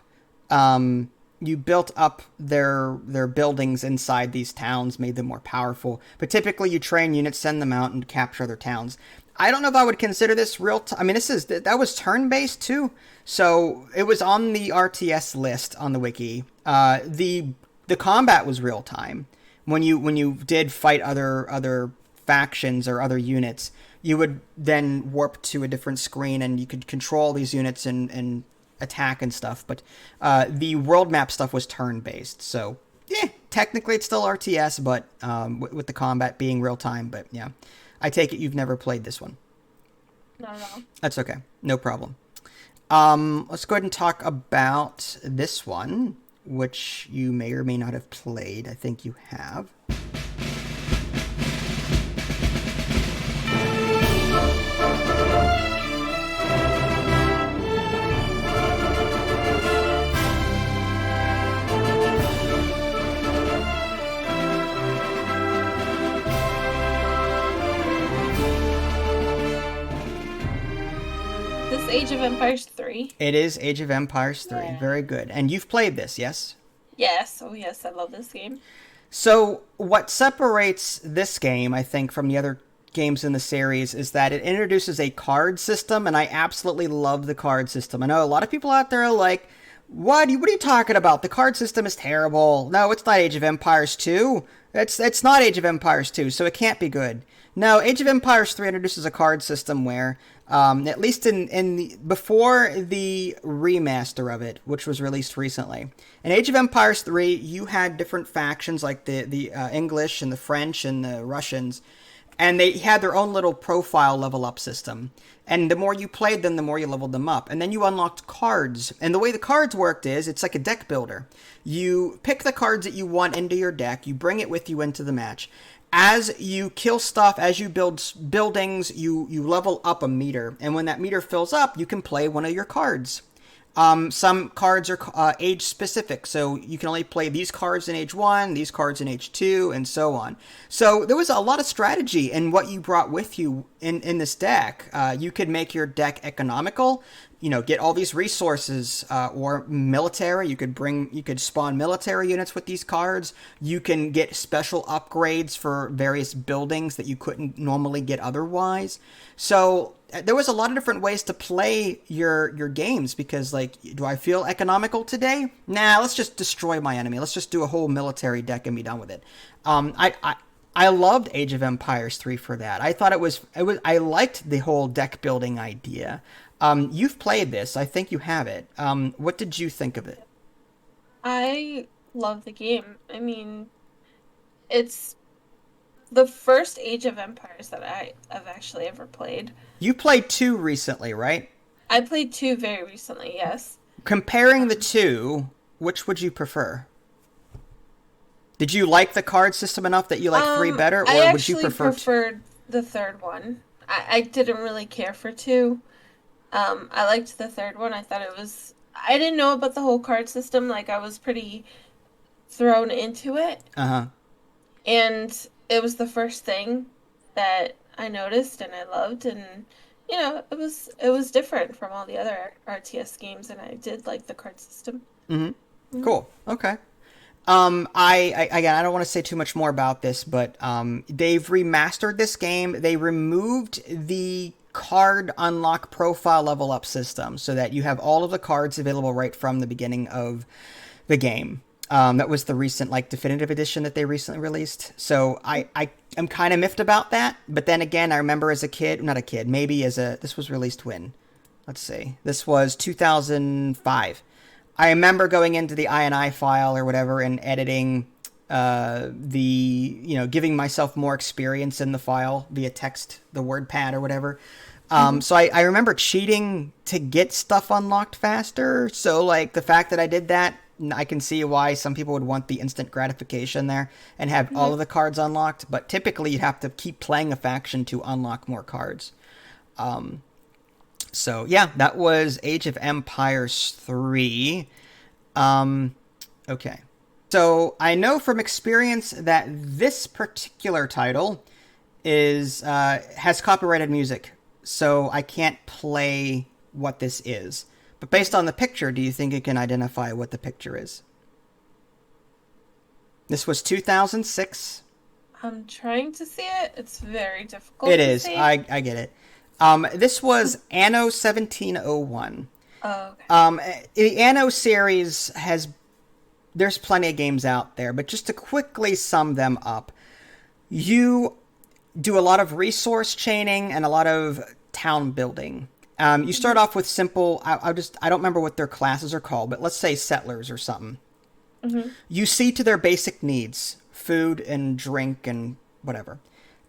their buildings inside these towns, made them more powerful. But typically you train units, send them out, and capture other towns. I don't know if I would consider this I mean, that was turn-based too. So it was on the RTS list on the wiki. The combat was real-time. When you did fight other factions or other units, you would then warp to a different screen and you could control these units and attack and stuff, but the world map stuff was turn-based, so yeah, technically it's still RTS, but with the combat being real-time. But yeah, I take it you've never played this one. No. That's okay, no problem. Let's go ahead and talk about this one, which you may or may not have played. I think you have. Age of Empires 3. It is Age of Empires 3. Yeah. Very good. And you've played this, yes? Yes. Oh, yes. I love this game. So what separates this game, I think, from the other games in the series is that it introduces a card system, and I absolutely love the card system. I know a lot of people out there are like, what are you talking about? The card system is terrible. No, it's not Age of Empires 2. It's not Age of Empires 2, so it can't be good. No, Age of Empires 3 introduces a card system where, at least before the remaster of it, which was released recently, in Age of Empires 3, you had different factions like the English and the French and the Russians, and they had their own little profile level up system. And the more you played them, the more you leveled them up. And then you unlocked cards. And the way the cards worked is, it's like a deck builder. You pick the cards that you want into your deck, you bring it with you into the match. As you kill stuff, as you build buildings, you level up a meter. And when that meter fills up, you can play one of your cards. Some cards are age specific, so you can only play these cards in age 1, these cards in age 2, and so on. So there was a lot of strategy in what you brought with you in this deck. You could make your deck economical, get all these resources, or military. You could spawn military units with these cards. You can get special upgrades for various buildings that you couldn't normally get otherwise. So there was a lot of different ways to play your games, because, like, do I feel economical today? Nah, let's just destroy my enemy. Let's just do a whole military deck and be done with it. I loved Age of Empires 3 for that. I thought I liked the whole deck building idea. You've played this. I think you have it. What did you think of it? I love the game. I mean, it's the first Age of Empires that I've actually ever played. You played 2 recently, right? I played 2 very recently, yes. Comparing the two, which would you prefer? Did you like the card system enough that you like 3 better, I or would you actually prefer preferred the third one. I didn't really care for 2. I liked the third one. I thought it was. I didn't know about the whole card system. Like, I was pretty thrown into it. Uh-huh. And it was the first thing that I noticed and I loved, and it was different from all the other RTS games, and I did like the card system. Mm-hmm. Cool. Okay. Again, I don't want to say too much more about this, but they've remastered this game. They removed the card unlock profile level up system so that you have all of the cards available right from the beginning of the game. That was the recent definitive edition that they recently released. So I am kind of miffed about that. But then again, I remember as a kid, not a kid, maybe this was released when? Let's see. This was 2005. I remember going into the INI file or whatever and editing giving myself more experience in the file via text, the WordPad or whatever. So I remember cheating to get stuff unlocked faster. So the fact that I did that, I can see why some people would want the instant gratification there and have all of the cards unlocked. But typically you'd have to keep playing a faction to unlock more cards. So yeah, that was Age of Empires 3. Okay. So I know from experience that this particular title has copyrighted music, so I can't play what this is. But based on the picture, do you think it can identify what the picture is? This was 2006. I'm trying to see it. It's very difficult It to is. see. I get it. This was Anno 1701. Oh, okay. The Anno series there's plenty of games out there, but just to quickly sum them up, you do a lot of resource chaining and a lot of town building. You start off with simple, I don't remember what their classes are called, but let's say settlers or something. Mm-hmm. You see to their basic needs, food and drink and whatever.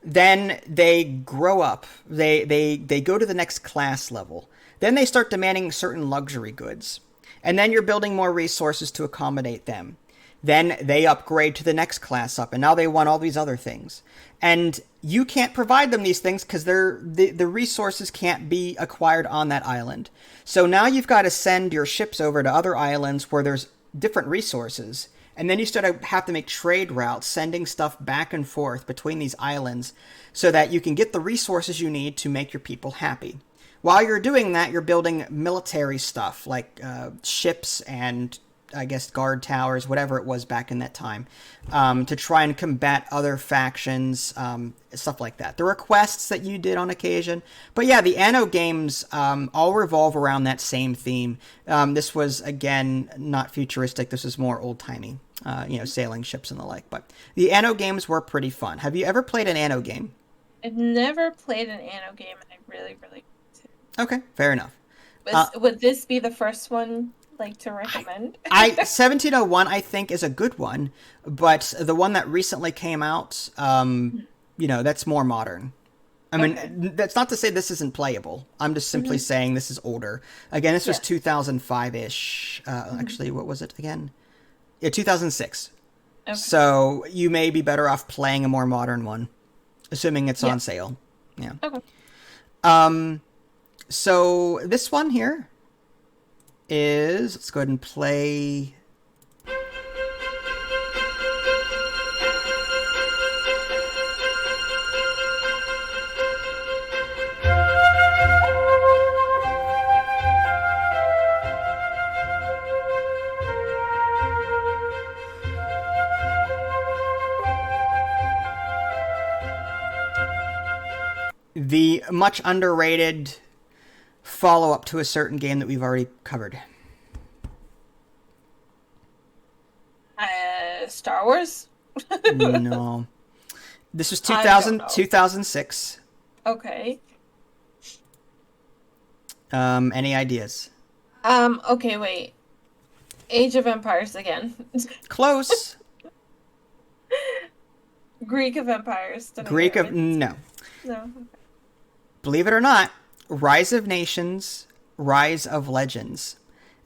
Then they grow up. They go to the next class level. Then they start demanding certain luxury goods. And then you're building more resources to accommodate them. Then they upgrade to the next class up, and now they want all these other things. And you can't provide them these things because the resources can't be acquired on that island. So now you've got to send your ships over to other islands where there's different resources. And then you start to have to make trade routes, sending stuff back and forth between these islands so that you can get the resources you need to make your people happy. While you're doing that, you're building military stuff like ships and, I guess, guard towers, whatever it was back in that time, to try and combat other factions, stuff like that. There were quests that you did on occasion. But yeah, the Anno games all revolve around that same theme. This was, again, not futuristic. This is more old-timey, sailing ships and the like. But the Anno games were pretty fun. Have you ever played an Anno game? I've never played an Anno game, and I really, really want to. Okay, fair enough. Would this be the first one to recommend? 1701 I think is a good one, but the one that recently came out, that's more modern. I mean, that's not to say this isn't playable. I'm just simply saying this is older. Again, this was 2005-ish. Actually, what was it again? Yeah, 2006. Okay. So you may be better off playing a more modern one, assuming it's on sale. Yeah. Okay. So this one here is, let's go ahead and play. The much underrated follow-up to a certain game that we've already covered. Star Wars? No. This was 2006. Okay. Any ideas? Okay, wait. Age of Empires again. Close. Greek of Empires. No. No. Okay. Believe it or not, Rise of Nations, Rise of Legends.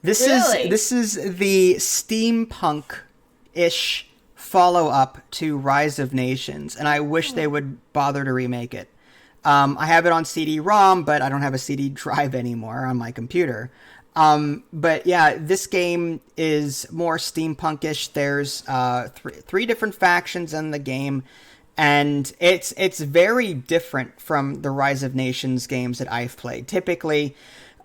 This is the steampunk-ish follow-up to Rise of Nations, and I wish they would bother to remake it. I have it on CD-ROM, but I don't have a CD drive anymore on my computer. But yeah, this game is more steampunkish. There's three different factions in the game, and it's very different from the Rise of Nations games that I've played. Typically,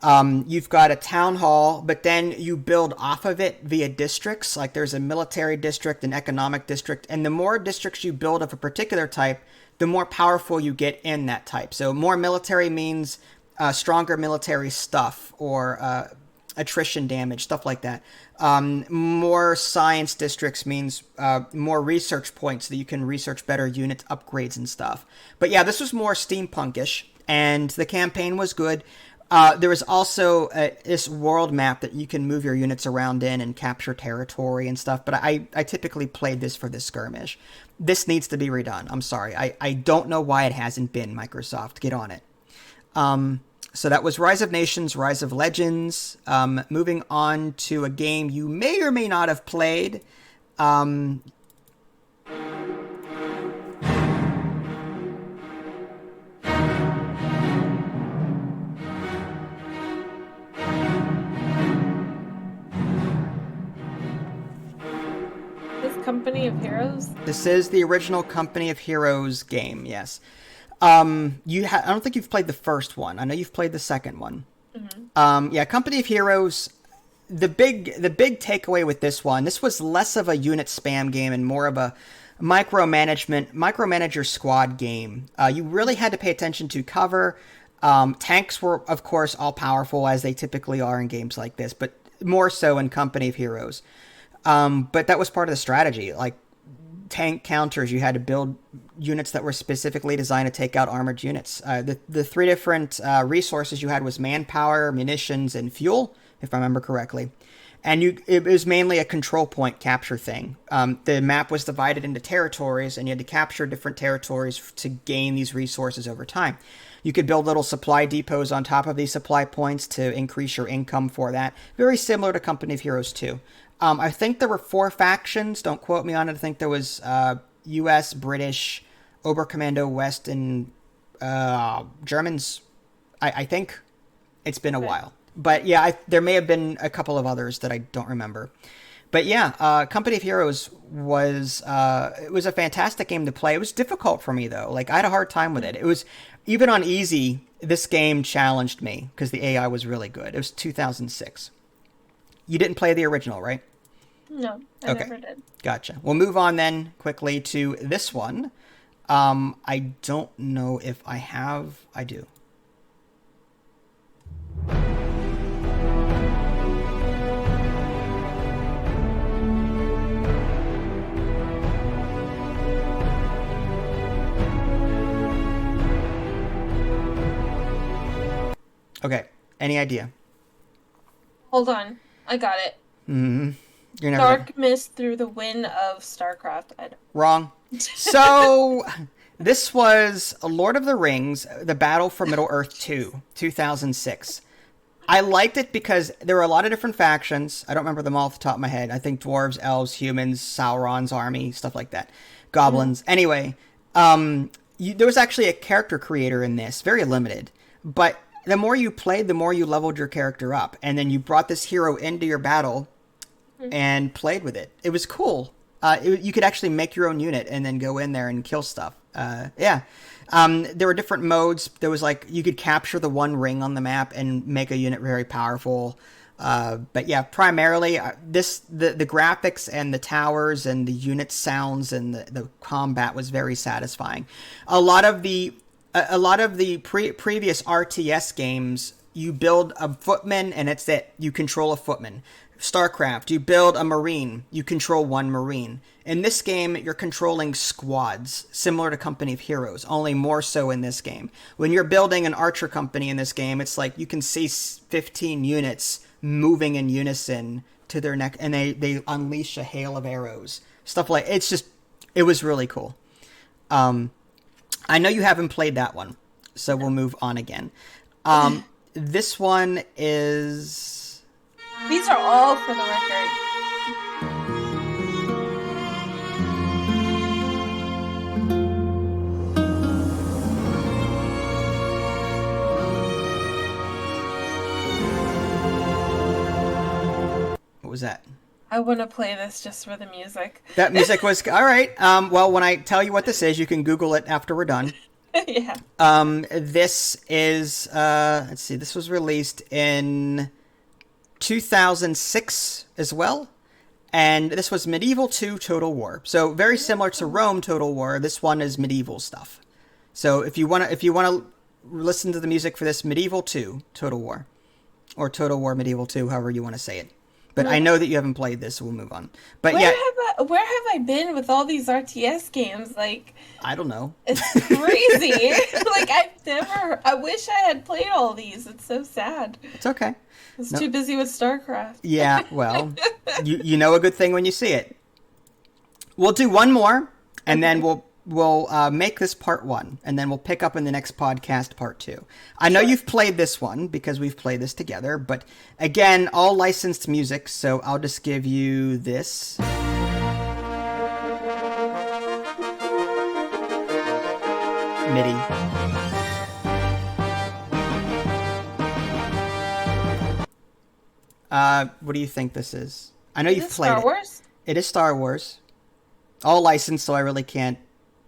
you've got a town hall, but then you build off of it via districts. Like there's a military district, an economic district, and the more districts you build of a particular type, the more powerful you get in that type. So more military means stronger military stuff or attrition damage, stuff like that. More science districts means more research points so that you can research better unit upgrades and stuff. But yeah, this was more steampunkish, and the campaign was good. There was also this world map that you can move your units around in and capture territory and stuff, but I typically played this for the skirmish. This needs to be redone. I'm sorry. I don't know why it hasn't been, Microsoft. Get on it. So that was Rise of Nations, Rise of Legends. Moving on to a game you may or may not have played. Company of Heroes? This is the original Company of Heroes game, yes. I don't think you've played the first one. I know you've played the second one. Mm-hmm. Yeah, Company of Heroes, the big takeaway with this one, this was less of a unit spam game and more of a micromanager squad game. You really had to pay attention to cover. Tanks were, of course, all powerful, as they typically are in games like this, but more so in Company of Heroes. But that was part of the strategy. Like tank counters, you had to build units that were specifically designed to take out armored units. The three different resources you had was manpower, munitions, and fuel, if I remember correctly. And it was mainly a control point capture thing. The map was divided into territories, and you had to capture different territories to gain these resources over time. You could build little supply depots on top of these supply points to increase your income for that. Very similar to Company of Heroes 2. I think there were 4 factions. Don't quote me on it. I think there was U.S., British, Oberkommando West, and Germans. I think it's been a while. But yeah, there may have been a couple of others that I don't remember. But yeah, Company of Heroes was it was a fantastic game to play. It was difficult for me, though. Like, I had a hard time with it. It was, even on easy, this game challenged me because the AI was really good. It was 2006. You didn't play the original, right? No, I never did. Gotcha. We'll move on then quickly to this one. I don't know if I have. I do. Okay. Any idea? Hold on. I got it. Mm-hmm. You're never Dark Mist Through the Wind of StarCraft. Wrong. So, this was Lord of the Rings, The Battle for Middle-earth 2, 2006. I liked it because there were a lot of different factions. I don't remember them all off the top of my head. I think dwarves, elves, humans, Sauron's army, stuff like that. Goblins. Anyway, there was actually a character creator in this, very limited. But the more you played, the more you leveled your character up. And then you brought this hero into your battle and played with it. It was cool. You could actually make your own unit and then go in there and kill stuff. Yeah. There were different modes. There was you could capture the one ring on the map and make a unit very powerful. But yeah, primarily the graphics and the towers and the unit sounds and the combat was very satisfying. A lot of the previous RTS games, you build a footman and it's it. You control a footman. StarCraft, you build a Marine, you control one Marine. In this game, you're controlling squads, similar to Company of Heroes, only more so in this game. When you're building an archer company in this game, it's like you can see 15 units moving in unison to their neck, and they unleash a hail of arrows. Stuff like, it was really cool. I know you haven't played that one, so we'll move on again. This one is... These are all for the record. was that? I want to play this just for the music. That music was all right. Well, when I tell you what this is, you can Google it after we're done. Yeah. This is let's see. This was released in 2006 as well, and this was Medieval 2 Total War. So very similar to Rome Total War. This one is medieval stuff. So if you wanna listen to the music for this, Medieval 2 Total War, or Total War Medieval 2, however you want to say it. But I know that you haven't played this, so we'll move on. But where have I been with all these RTS games? Like, I don't know. It's crazy. Like, I wish I had played all these. It's so sad. It's okay. I was too busy with StarCraft. Yeah, well, you know a good thing when you see it. We'll do one more, and then we'll make this part 1, and then we'll pick up in the next podcast part 2. I know you've played this one because we've played this together, but again, all licensed music, so I'll just give you this. MIDI. What do you think this is? I know you've played it. Star Wars? It is Star Wars. All licensed, so I really can't.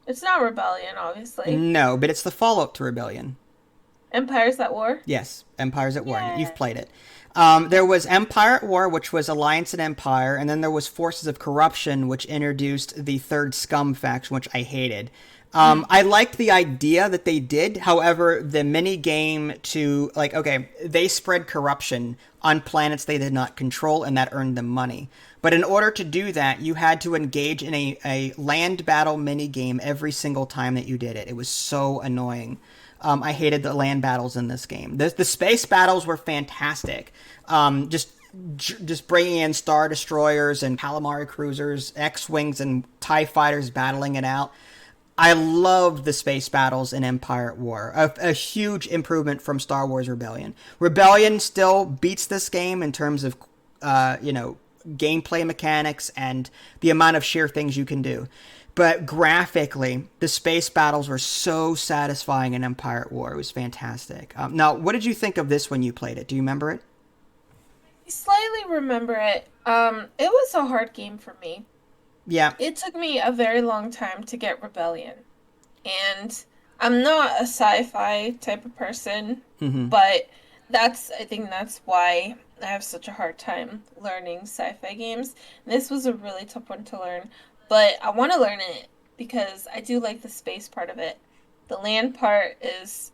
It's not Rebellion, obviously. No, but it's the follow-up to Rebellion. Empires at War? Yes, Empires at War. Yay. You've played it. There was Empire at War, which was Alliance and Empire, and then there was Forces of Corruption, which introduced the Third Scum faction, which I hated. I liked the idea that they did. However, the mini game to, like, okay, they spread corruption on planets they did not control, and that earned them money. But in order to do that, you had to engage in a land battle mini game every single time that you did it. It was so annoying. I hated the land battles in this game. The space battles were fantastic. Just bringing in Star Destroyers and Calamari Cruisers, X-Wings, and TIE Fighters battling it out. I loved the space battles in Empire at War. A huge improvement from Star Wars Rebellion. Rebellion still beats this game in terms of, gameplay mechanics and the amount of sheer things you can do. But graphically, the space battles were so satisfying in Empire at War. It was fantastic. Now, what did you think of this when you played it? Do you remember it? I slightly remember it. It was a hard game for me. Yeah. It took me a very long time to get Rebellion. And I'm not a sci-fi type of person, but I think that's why I have such a hard time learning sci-fi games. This was a really tough one to learn, but I want to learn it because I do like the space part of it. The land part is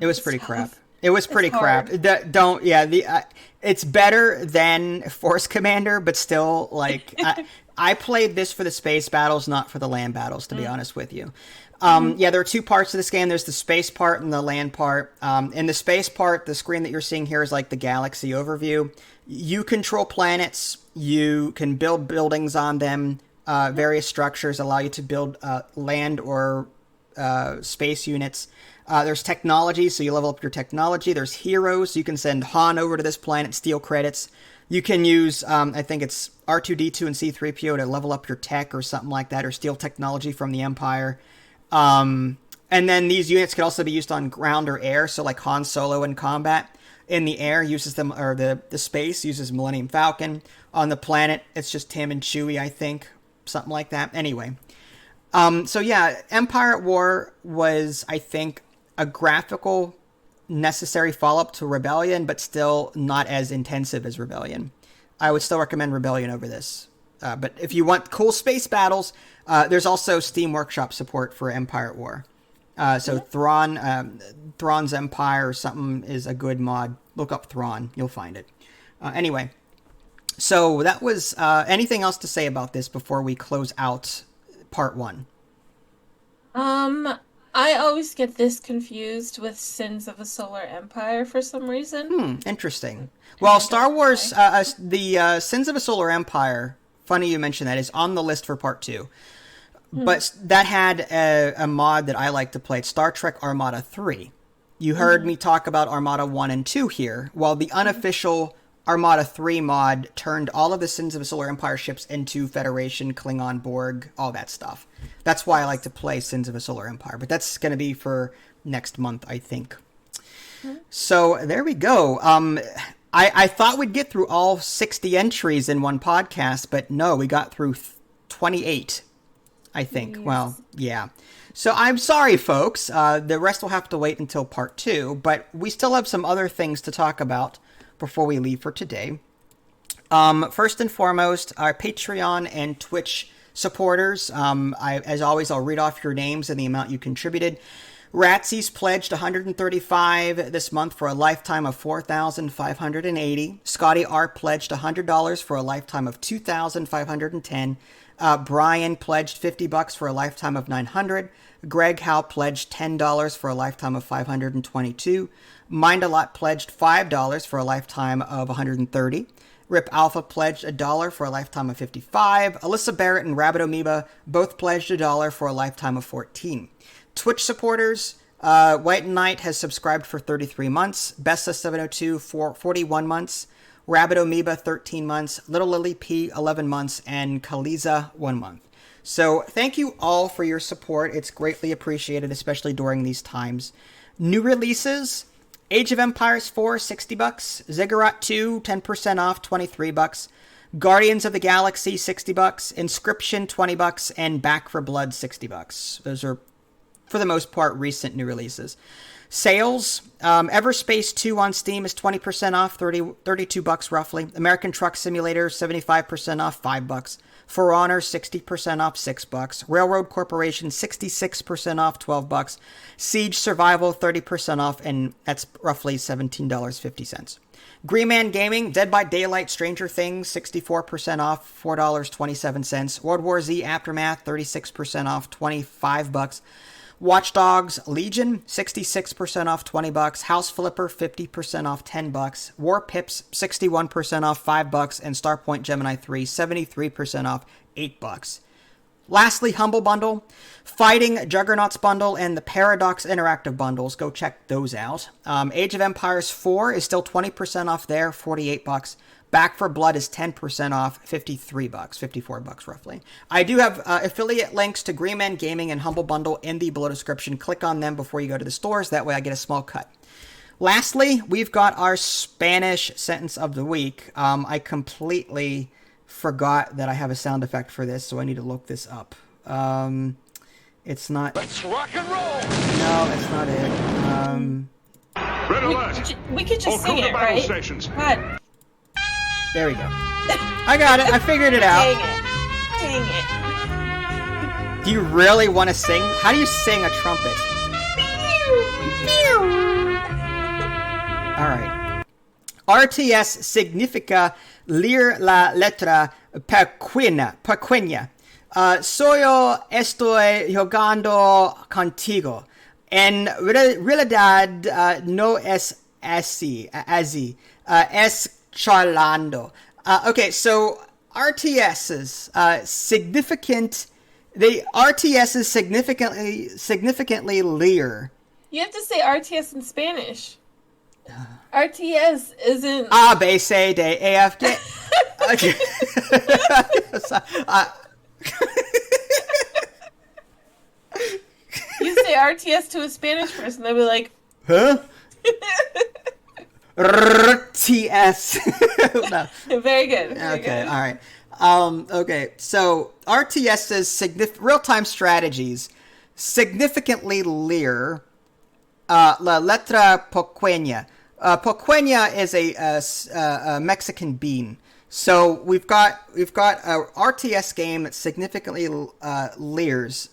it was pretty crap. It was pretty crap. Hard. It's better than Force Commander, but still, like, I played this for the space battles, not for the land battles, to be honest with you. Yeah, there are two parts to this game. There's the space part and the land part. In the space part, the screen that you're seeing here is like the galaxy overview. You control planets. You can build buildings on them. Various structures allow you to build land or space units. There's technology, so you level up your technology. There's heroes. You can send Han over to this planet, steal credits. You can use, I think it's R2-D2 and C-3PO to level up your tech or something like that, or steal technology from the Empire. And then these units could also be used on ground or air, so like Han Solo in combat. In the air, uses them, or the space uses Millennium Falcon. On the planet, it's just him and Chewie, I think. Something like that. Anyway. So yeah, Empire at War was, I think, a graphical necessary follow-up to Rebellion, but still not as intensive as Rebellion. I would still recommend Rebellion over this. But if you want cool space battles, there's also Steam Workshop support for Empire at War. So Thrawn's Empire or something is a good mod. Look up Thrawn. You'll find it. Anyway, so that was anything else to say about this before we close out part 1? I always get this confused with Sins of a Solar Empire for some reason. Interesting. Well, Star Wars, the Sins of a Solar Empire, funny you mention that, is on the list for part 2. But that had a mod that I like to play, Star Trek Armada 3. You heard me talk about Armada 1 and 2 here, while the unofficial Armada 3 mod turned all of the Sins of a Solar Empire ships into Federation, Klingon, Borg, all that stuff. That's why I like to play Sins of a Solar Empire, but that's going to be for next month, I think. So there we go. I thought we'd get through all 60 entries in one podcast, but no, we got through 28, I think. Yes. Well, yeah. So I'm sorry, folks. The rest will have to wait until part 2, but we still have some other things to talk about before we leave for today. First and foremost, our Patreon and Twitch supporters. As always, I'll read off your names and the amount you contributed. Ratsy's pledged $135 this month for a lifetime of $4,580. Scotty R pledged $100 for a lifetime of $2,510. Brian pledged $50 for a lifetime of $900. Greg Howe pledged $10 for a lifetime of $522. Mindalot pledged $5 for a lifetime of $130. Rip Alpha pledged $1 for a lifetime of $55. Alyssa Barrett and Rabbit Amoeba both pledged $1 for a lifetime of $14. Twitch supporters, White Knight has subscribed for 33 months. Bessa702 for 41 months. Rabbit Amoeba 13 months. Little Lily P 11 months. And Kaliza 1 month. So thank you all for your support. It's greatly appreciated, especially during these times. New releases: Age of Empires 4, $60. Ziggurat 2, 10% off, $23. Guardians of the Galaxy, $60. Inscription, $20. And Back for Blood, $60. Those are, for the most part, recent new releases. Sales: Everspace 2 on Steam is 20% off, $32 roughly. American Truck Simulator, 75% off, $5. For Honor, 60% off, $6. Railroad Corporation, 66% off, $12. Siege Survival, 30% off, and that's roughly $17.50. Green Man Gaming, Dead by Daylight, Stranger Things, 64% off, $4.27. World War Z Aftermath, 36% off, $25. Watch Dogs Legion, 66% off, $20. House Flipper, 50% off, $10. War Pips, 61% off, $5. And Starpoint Gemini 3, 73% off, $8. Lastly, Humble Bundle, Fighting Juggernauts Bundle, and the Paradox Interactive Bundles. Go check those out. Age of Empires 4 is still 20% off there, $48. Back for Blood is 10% off, $53, $54 roughly. I do have affiliate links to Green Man Gaming and Humble Bundle in the below description. Click on them before you go to the stores. That way I get a small cut. Lastly, we've got our Spanish sentence of the week. I completely forgot that I have a sound effect for this, so I need to look this up. It's not... Let's rock and roll! No, it's not it. Red alert! We could just All sing crew to it, battle right? stations. God. There we go. I got it. I figured it out. Dang it. Do you really want to sing? How do you sing a trumpet? All right. RTS significa leer la letra pequeña. Soy estoy jugando contigo. En realidad no es así. Es charlando. Okay, so RTSs significant. RTSs significantly leer. You have to say RTS in Spanish. RTS isn't... A, B, C, D, E, F, G. Okay. You say RTS to a Spanish person, they'll be like... Huh? RTS. No. Very good. Very Okay, good. all right. Okay, so RTS's real-time strategies significantly leer la letra pequeña. Pequeña is a Mexican bean. So we've got a RTS game that significantly leers,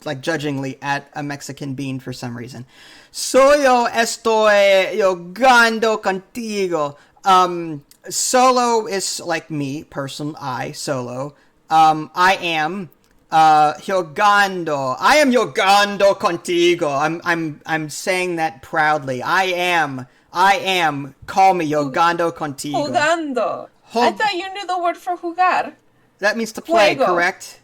like judgingly, at a Mexican bean for some reason. Yo estoy jugando contigo. Solo is like me, solo. I am jugando. I am jugando contigo. I'm saying that proudly. I am. Call me jugando contigo. Jugando. I thought you knew the word for jugar. That means to play, Juego. correct?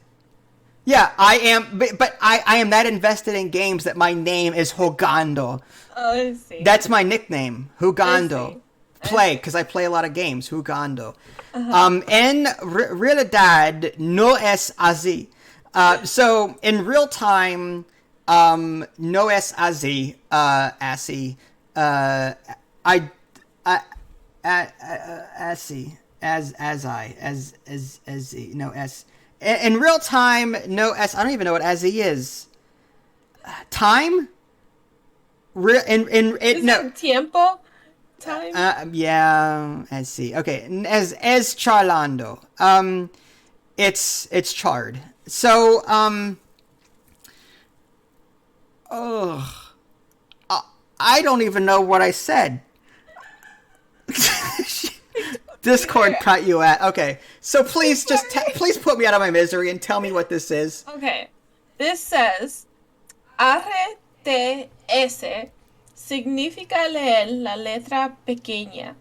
Yeah, I am, but I am that invested in games that my name is Jugando. Oh, I see. That's my nickname, I Jugando. see. Play, because I play a lot of games, Jugando. En realidad no es así. So, in real time, no es así, as no S. In real time, no S. I don't even know what as is. Time? Is No. it tiempo? Time? Yeah, as see. Okay, as charlando. It's charred. So, I don't even know what I said. Discord cut you at. Okay, so please please put me out of my misery and tell me what this is. Okay. This says RTS significa leer la letra pequeña.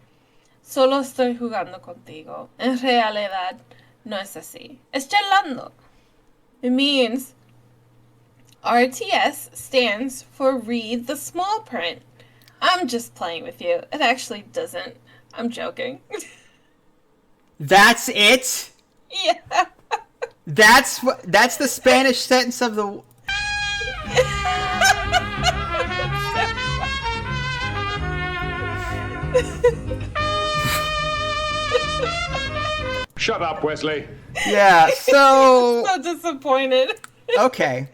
Solo estoy jugando contigo. En realidad, no es así. Es charlando. It means RTS stands for read the small print. I'm just playing with you. It actually doesn't. I'm joking. That's it? Yeah. That's the Spanish sentence of the... Shut up, Wesley. Yeah, so... So disappointed. Okay.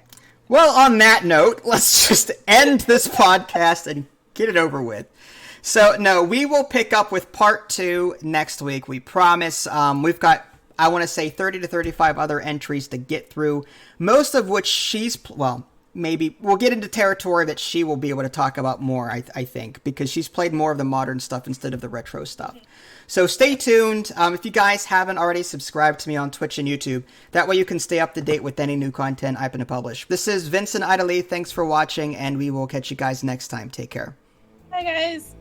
Well, on that note, let's just end this podcast and get it over with. So, no, we will pick up with part 2 next week. We promise. We've got, I want to say, 30 to 35 other entries to get through, most of which maybe we'll get into territory that she will be able to talk about more, I think, because she's played more of the modern stuff instead of the retro stuff. So stay tuned. If you guys haven't already subscribed to me on Twitch and YouTube, that way you can stay up to date with any new content I plan to publish. This is Vincent Idley. Thanks for watching, and we will catch you guys next time. Take care. Hi, guys.